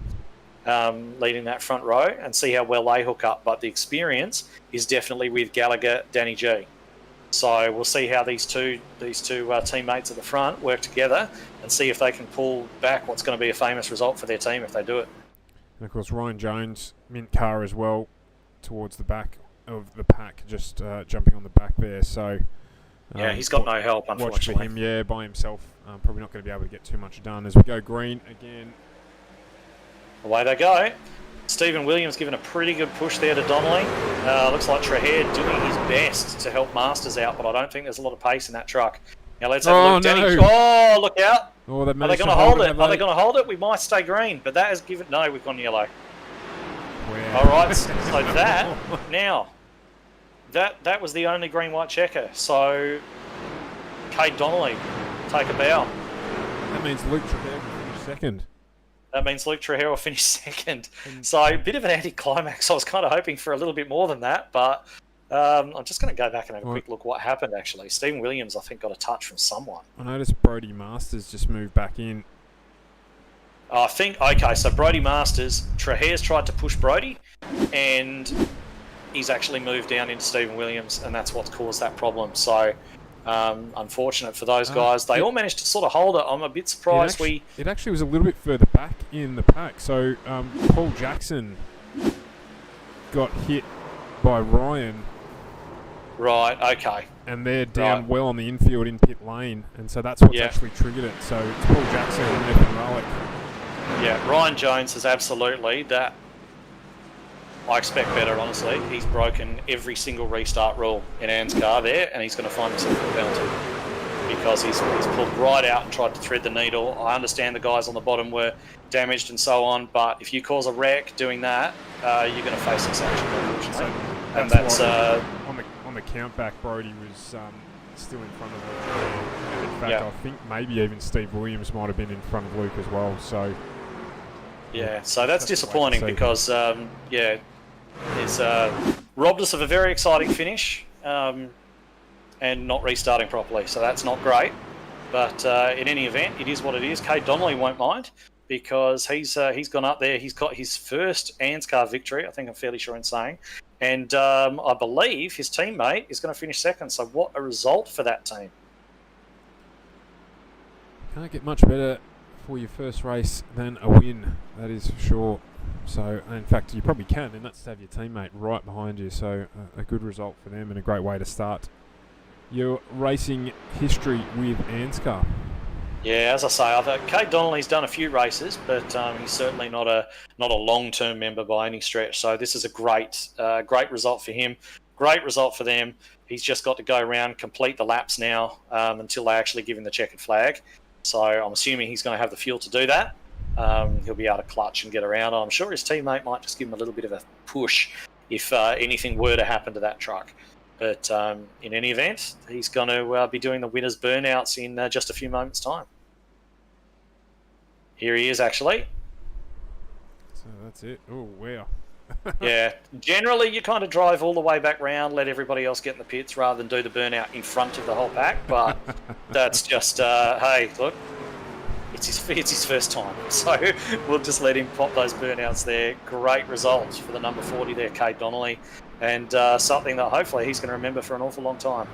leading that front row, and see how well they hook up. But the experience is definitely with Gallagher, Danny G. So we'll see how these two teammates at the front work together and see if they can pull back what's going to be a famous result for their team if they do it. And of course, Ryan Jones, mint car as well, towards the back of the pack, just jumping on the back there. So yeah, he's got no help, unfortunately. Watch for him, yeah, by himself. Probably not going to be able to get too much done as we go green again. Away they go. Stephen Williams giving a pretty good push there to Donnelly. Looks like Trahair doing his best to help Masters out, but I don't think there's a lot of pace in that truck. Now let's have a look. No. Danny. Oh, look out. Oh, Are they going to hold it? Are they going to hold it? We might stay green, but that has given... No, we've gone yellow. Wow. All right, so that... Now, that was the only green, white checker. So, Cade Donnelly, take a bow. That means Luke Trahair will finish second. That means Luke Trahair will finish second. So, a bit of an anticlimax. I was kind of hoping for a little bit more than that, but I'm just going to go back and have a quick look what happened, actually. Stephen Williams, I think, got a touch from someone. I noticed Brodie Masters just moved back in. I think, okay, so Brodie Masters, Trahair's tried to push Brodie, and he's actually moved down into Stephen Williams, and that's what's caused that problem. So, unfortunate for those guys. They all managed to sort of hold it. I'm a bit surprised it actually was a little bit further back in the pack. So, Paul Jackson got hit by Ryan Right, okay. And they're down Right. well on the infield in pit lane, and so that's what's Yeah. actually triggered it. So it's Paul Jackson and Nathan Rowley. Yeah, Ryan Jones is absolutely that. I expect better, honestly. He's broken every single restart rule in ANZCAR there, and he's going to find himself a penalty because he's pulled right out and tried to thread the needle. I understand the guys on the bottom were damaged and so on, but if you cause a wreck doing that, you're going to face this action, unfortunately. And that's on the count back, Brody was still in front of Luke. And in fact, I think maybe even Steve Williams might have been in front of Luke as well. So yeah, so that's disappointing because it's robbed us of a very exciting finish and not restarting properly. So that's not great. But in any event, it is what it is. Cade Donnelly won't mind because he's gone up there. He's got his first ANZCAR victory, I think I'm fairly sure in saying. And I believe his teammate is going to finish second. So what a result for that team. Can't get much better for your first race than a win, that is for sure. So, in fact, you probably can, and that's to have your teammate right behind you. So, a good result for them and a great way to start your racing history with ANZCAR. Yeah, as I say, Cade Donnelly's done a few races, but he's certainly not a long-term member by any stretch. So this is a great result for him. Great result for them. He's just got to go around, complete the laps now until they actually give him the checkered flag. So I'm assuming he's going to have the fuel to do that. He'll be able to clutch and get around. I'm sure his teammate might just give him a little bit of a push if anything were to happen to that truck. But in any event, he's going to be doing the winner's burnouts in just a few moments' time. Here he is, actually. So that's it. Oh, wow. Yeah, generally you kind of drive all the way back round, let everybody else get in the pits rather than do the burnout in front of the whole pack. But that's just, hey, look, it's his first time. So we'll just let him pop those burnouts there. Great results for the number 40 there, Cade Donnelly. And something that hopefully he's going to remember for an awful long time.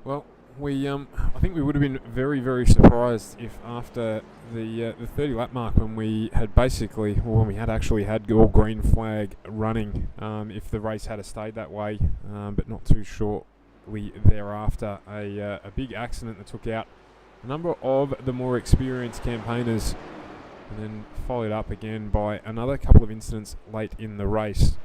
Well, I think we would have been very, very surprised if after the 30 lap mark when we had actually had all green flag running, if the race had stayed that way, but not too shortly thereafter, a big accident that took out a number of the more experienced campaigners, and then followed up again by another couple of incidents late in the race.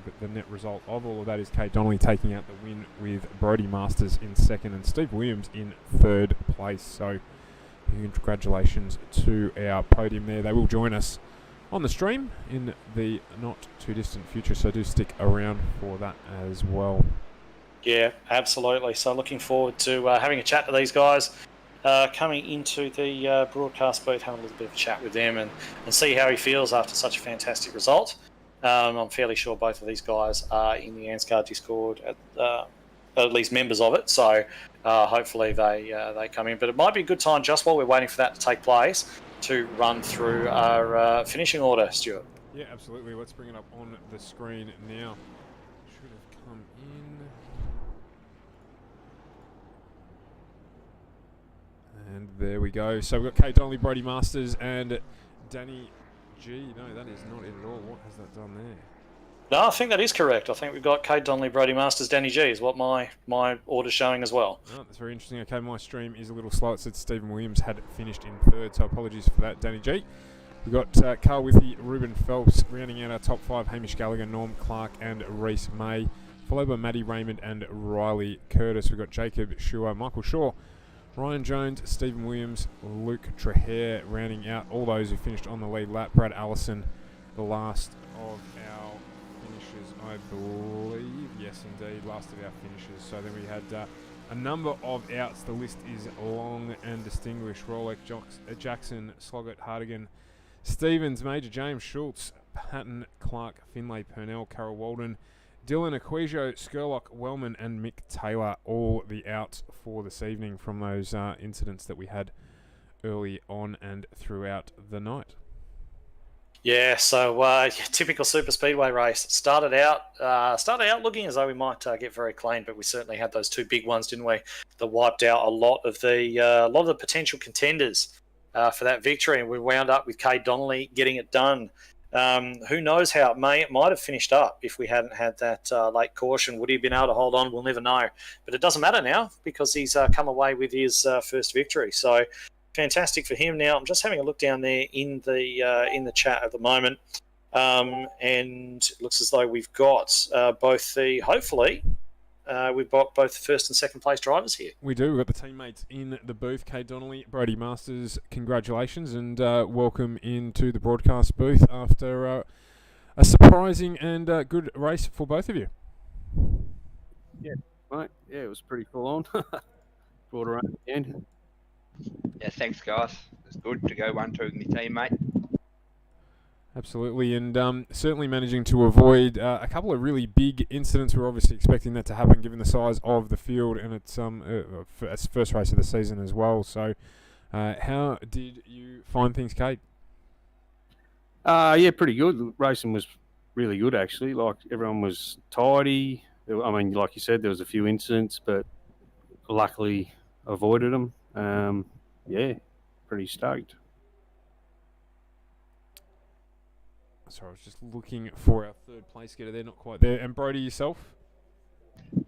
But the net result of all of that is Cade Donnelly taking out the win with Brodie Masters in second and Steve Williams in third place. So congratulations to our podium there. They will join us on the stream in the not too distant future, so do stick around for that as well. Yeah, absolutely. So looking forward to having a chat to these guys. Coming into the broadcast booth, having a little bit of a chat with them and see how he feels after such a fantastic result. I'm fairly sure both of these guys are in the ANZCAR Discord, at least members of it, so hopefully they come in. But it might be a good time, just while we're waiting for that to take place, to run through our finishing order, Stuart. Yeah, absolutely. Let's bring it up on the screen now. Should have come in. And there we go. So we've got Cade Donnelly, Brodie Masters, and Danny G. No, that is not it at all. What has that done there? No, I think that is correct. I think we've got Cade Donnelly, Brodie Masters, Danny G is what my order's showing as well. Oh, that's very interesting. Okay, my stream is a little slow. It said Stephen Williams had finished in third, so apologies for that, Danny G. We've got Carl Withy, Ruben Phelps, rounding out our top five, Hamish Gallagher, Norm Clark and Reese May, followed by Matty Raymond and Riley Curtis. We've got Jacob Shua, Michael Shaw, Ryan Jones, Stephen Williams, Luke Trehair, rounding out all those who finished on the lead lap. Brad Allison, the last of our finishers, I believe. Yes, indeed, last of our finishers. So then we had a number of outs. The list is long and distinguished. Rolex, Jackson, Sloggett, Hardigan, Stevens, Major James, Schultz, Patton, Clark, Finlay, Purnell, Carroll Walden, Dylan Aquisio, Skurlock, Wellman and Mick Taylor, all the outs for this evening from those incidents that we had early on and throughout the night. Yeah, so typical super speedway race. Started out looking as though we might get very clean, but we certainly had those two big ones, didn't we? That wiped out a lot of the potential contenders for that victory, and we wound up with Cade Donnelly getting it done. Who knows how it might have finished up if we hadn't had that late caution. Would he have been able to hold on? We'll never know. But it doesn't matter now because he's come away with his first victory. So fantastic for him. Now I'm just having a look down there in the chat at the moment, and it looks as though we've got we've got both first and second place drivers here. We do. We've got the teammates in the booth. Kate Donnelly, Brody Masters, congratulations and welcome into the broadcast booth after a surprising and good race for both of you. Yeah, mate. Yeah, it was pretty full on. Brought around at the end. Yeah, thanks, guys. It's good to go 1-2 with my team, mate. Absolutely, and certainly managing to avoid a couple of really big incidents. We're obviously expecting that to happen given the size of the field, and it's it's first race of the season as well. So, how did you find things, Kate? Yeah, pretty good. The racing was really good, actually. Like, everyone was tidy. I mean, like you said, there was a few incidents, but luckily avoided them. Yeah, pretty stoked. Sorry, I was just looking for our third place getter there, not quite there. And Brody, yourself?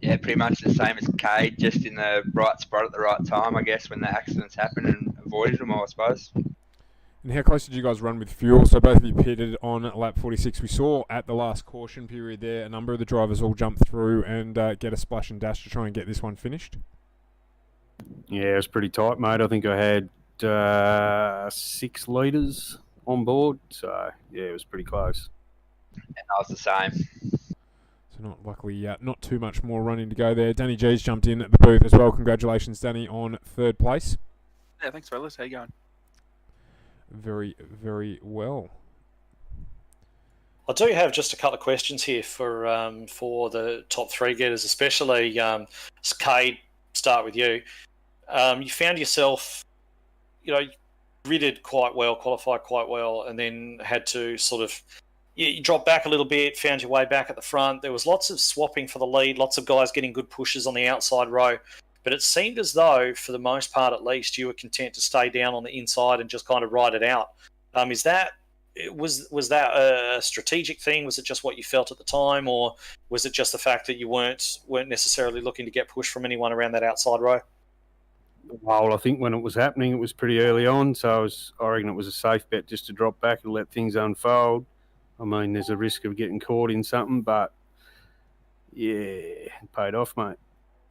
Yeah, pretty much the same as Cade, just in the right spot at the right time, I guess, when the accidents happened and avoided them, I suppose. And how close did you guys run with fuel? So both of you pitted on lap 46. We saw at the last caution period there, a number of the drivers all jump through and get a splash and dash to try and get this one finished. Yeah, it was pretty tight, mate. I think I had 6 litres on board, so yeah, it was pretty close. And I was the same. So luckily not too much more running to go there. Danny G's jumped in at the booth as well. Congratulations, Danny, on third place. Yeah, thanks, fellas. How you going? Very, very well. I do have just a couple of questions here for the top 3 getters, especially Cade. Start with you. You found yourself, gridded quite well, qualified quite well, and then had to sort of you dropped back a little bit, found your way back at the front. There was lots of swapping for the lead, lots of guys getting good pushes on the outside row, but it seemed as though, for the most part at least, you were content to stay down on the inside and just kind of ride it out. Was that a strategic thing? Was it just what you felt at the time, or was it just the fact that you weren't necessarily looking to get pushed from anyone around that outside row? Well, I think when it was happening, it was pretty early on, so I reckon it was a safe bet just to drop back and let things unfold. I mean, there's a risk of getting caught in something, but yeah, it paid off, mate.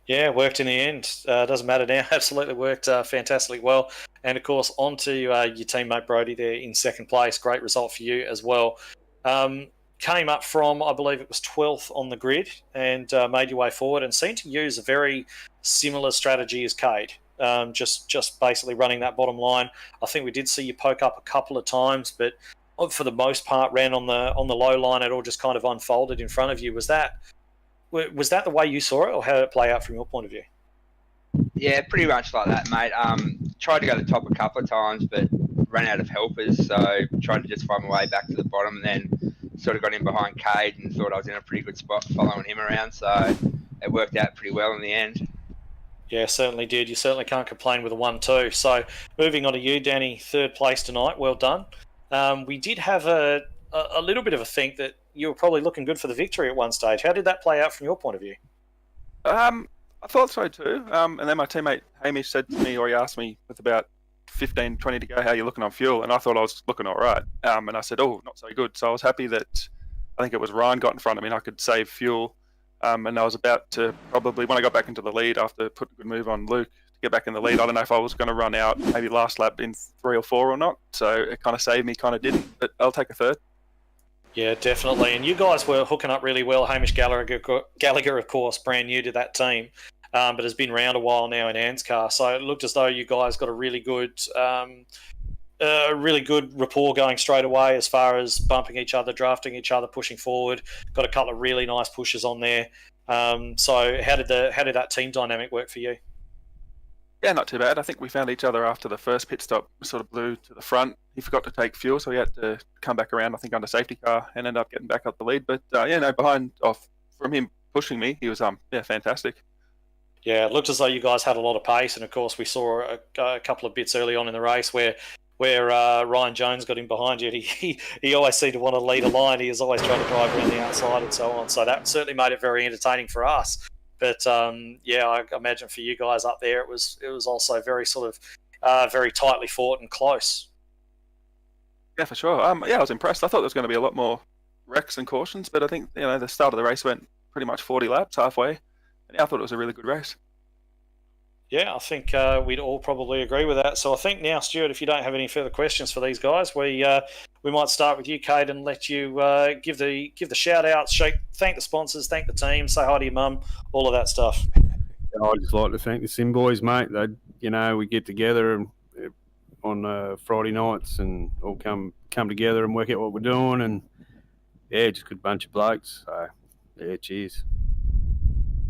Yeah, worked in the end. Doesn't matter now. Absolutely worked fantastically well. And, of course, on to your teammate Brody there in second place. Great result for you as well. Came up from, I believe it was 12th on the grid and made your way forward and seemed to use a very similar strategy as Cade. Just basically running that bottom line. I think we did see you poke up a couple of times, but for the most part ran on the low line. It all just kind of unfolded in front of you. Was that the way you saw it, or how did it play out from your point of view? Yeah, pretty much like that, mate. Tried to go to the top a couple of times, but ran out of helpers, so tried to just find my way back to the bottom, and then sort of got in behind Cade and thought I was in a pretty good spot following him around, so it worked out pretty well in the end. Yeah, certainly did. You certainly can't complain with a 1-2. So moving on to you, Danny, third place tonight. Well done. We did have a little bit of a think that you were probably looking good for the victory at one stage. How did that play out from your point of view? I thought so too. And then my teammate Hamish said to me, or he asked me with about 15, 20 to go, how you looking on fuel? And I thought I was looking all right. And I said, oh, not so good. So I was happy that I think it was Ryan got in front of me and I could save fuel. And I was about to probably, when I got back into the lead after putting a good move on Luke to get back in the lead, I don't know if I was going to run out maybe last lap in 3 or 4 or not. So it kind of saved me, kind of didn't. But I'll take a third. Yeah, definitely. And you guys were hooking up really well. Hamish Gallagher, of course, brand new to that team, but has been around a while now in ANZCAR. So it looked as though you guys got a really good rapport going straight away as far as bumping each other, drafting each other, pushing forward. Got a couple of really nice pushes on there. So how did that team dynamic work for you? Yeah, not too bad. I think we found each other after the first pit stop. We sort of blew to the front. He forgot to take fuel, so he had to come back around, I think, under safety car and ended up getting back up the lead. But, from him pushing me, he was, fantastic. Yeah, it looked as though you guys had a lot of pace. And, of course, we saw a couple of bits early on in the race where where Ryan Jones got in behind you. He always seemed to want to lead a line. He was always trying to drive around the outside and so on. So that certainly made it very entertaining for us. But yeah, I imagine for you guys up there, it was also very sort of very tightly fought and close. Yeah, for sure. Yeah, I was impressed. I thought there was going to be a lot more wrecks and cautions, but I think the start of the race went pretty much 40 laps halfway. And yeah, I thought it was a really good race. Yeah, I think we'd all probably agree with that. So I think now, Stuart, if you don't have any further questions for these guys, we might start with you, Cade, and let you give the shout outs, thank the sponsors, thank the team, say hi to your mum, all of that stuff. I'd just like to thank the Sim boys, mate. We get together and on Friday nights and all come together and work out what we're doing, and yeah, just a good bunch of blokes. So yeah, cheers.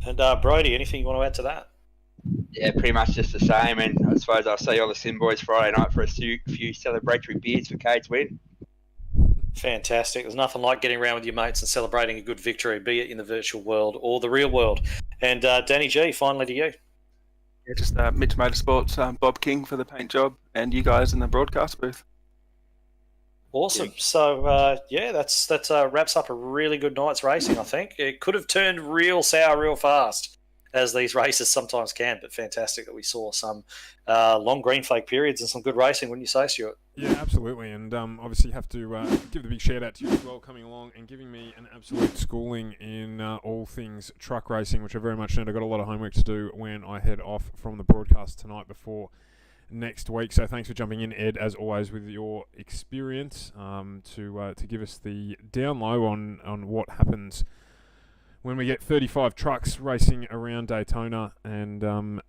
And Brody, anything you want to add to that? Yeah, pretty much just the same. And I suppose I'll see all the Sim boys Friday night for a few celebratory beers for Cade's win. Fantastic. There's nothing like getting around with your mates and celebrating a good victory, be it in the virtual world or the real world. And Danny G, finally to you. Yeah, just Mitch Motorsports, Bob King for the paint job, and you guys in the broadcast booth. Awesome. So, yeah, that's wraps up a really good night's racing, I think. It could have turned real sour real fast, as these races sometimes can, but fantastic that we saw some long green flag periods and some good racing, wouldn't you say, Stuart? Yeah, absolutely. And obviously have to give the big shout out to you as well, coming along and giving me an absolute schooling in all things truck racing, which I very much need. I've got a lot of homework to do when I head off from the broadcast tonight before next week. So thanks for jumping in, Ed, as always, with your experience to give us the down low on what happens when we get 35 trucks racing around Daytona, and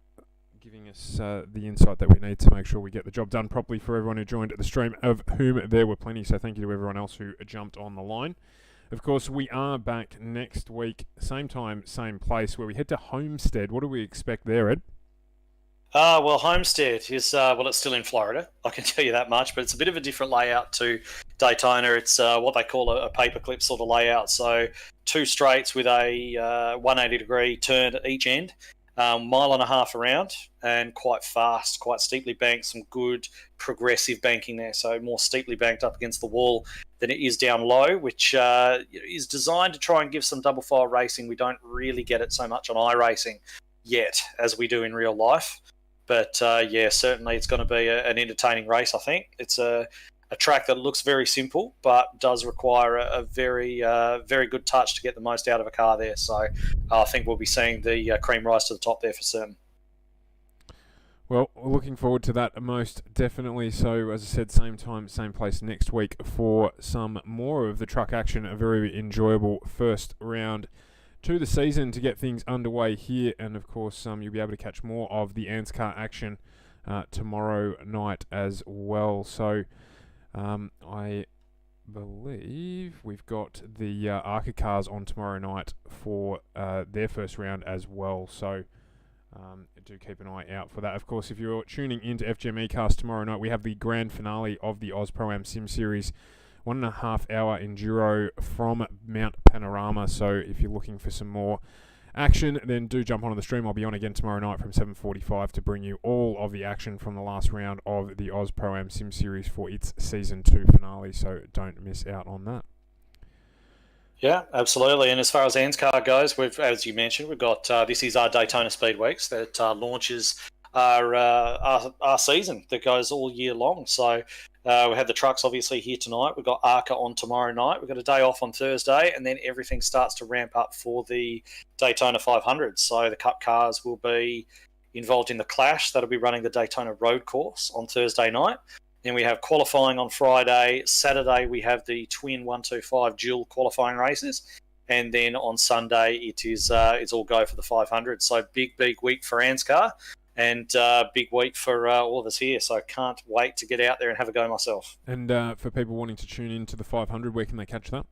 giving us the insight that we need to make sure we get the job done properly for everyone who joined the stream, of whom there were plenty. So thank you to everyone else who jumped on the line. Of course, we are back next week, same time, same place, where we head to Homestead. What do we expect there, Ed? Well, Homestead is, it's still in Florida, I can tell you that much, but it's a bit of a different layout to Daytona. It's what they call a paperclip sort of layout. So 2 straights with a 180-degree turn at each end, mile and a half around, and quite fast, quite steeply banked, some good progressive banking there. So more steeply banked up against the wall than it is down low, which is designed to try and give some double file racing. We don't really get it so much on iRacing yet as we do in real life. But yeah, certainly it's going to be an entertaining race, I think. It's a track that looks very simple, but does require a very, very good touch to get the most out of a car there. So I think we'll be seeing the cream rise to the top there for certain. Well, we're looking forward to that most definitely. So, as I said, same time, same place next week for some more of the truck action. A very enjoyable first round to the season to get things underway here, and of course you'll be able to catch more of the ANZCAR action tomorrow night as well. So I believe we've got the ANZCAR cars on tomorrow night for their first round as well, so do keep an eye out for that. Of course, if you're tuning into FGM Cast tomorrow night, we have the grand finale of the Oz Pro-Am Sim Series, 1.5 hour enduro from Mount Panorama. So if you're looking for some more action, then do jump onto the stream. I'll be on again tomorrow night from 7:45 to bring you all of the action from the last round of the Oz Pro-Am Sim Series for its Season 2 finale, so don't miss out on that. Yeah, absolutely. And as far as ANZCAR goes, as you mentioned, we've got this is our Daytona Speed Weeks that launches our season that goes all year long. So we have the trucks obviously here tonight. We've got ANZCAR on tomorrow night. We've got a day off on Thursday, and then everything starts to ramp up for the Daytona 500. So the Cup cars will be involved in the Clash. That'll be running the Daytona Road Course on Thursday night. Then we have qualifying on Friday. Saturday we have the Twin 125 dual qualifying races. And then on Sunday it's all go for the 500. So big week for ANZCAR. And big week for all of us here, so can't wait to get out there and have a go myself. And for people wanting to tune in to the 500, where can they catch that?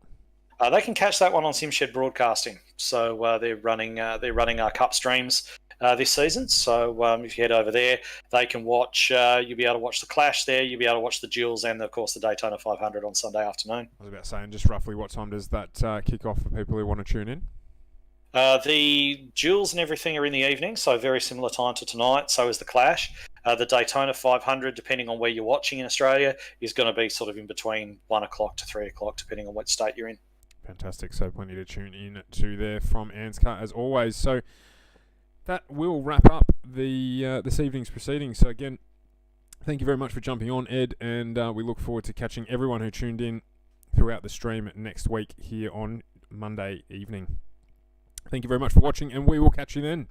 They can catch that one on SimShed Broadcasting. So they're running our Cup streams this season. So if you head over there, they can watch. You'll be able to watch the Clash there. You'll be able to watch the Duels and of course the Daytona 500 on Sunday afternoon. I was about saying, just roughly what time does that kick off for people who want to tune in? The duels and everything are in the evening, so very similar time to tonight. So is the Clash. The Daytona 500, depending on where you're watching in Australia, is going to be sort of in between 1 o'clock to 3 o'clock, depending on what state you're in. Fantastic. So plenty to tune in to there from ANZCAR as always. So that will wrap up the this evening's proceedings. So again, thank you very much for jumping on, Ed, and we look forward to catching everyone who tuned in throughout the stream next week here on Monday evening. Thank you very much for watching, and we will catch you then.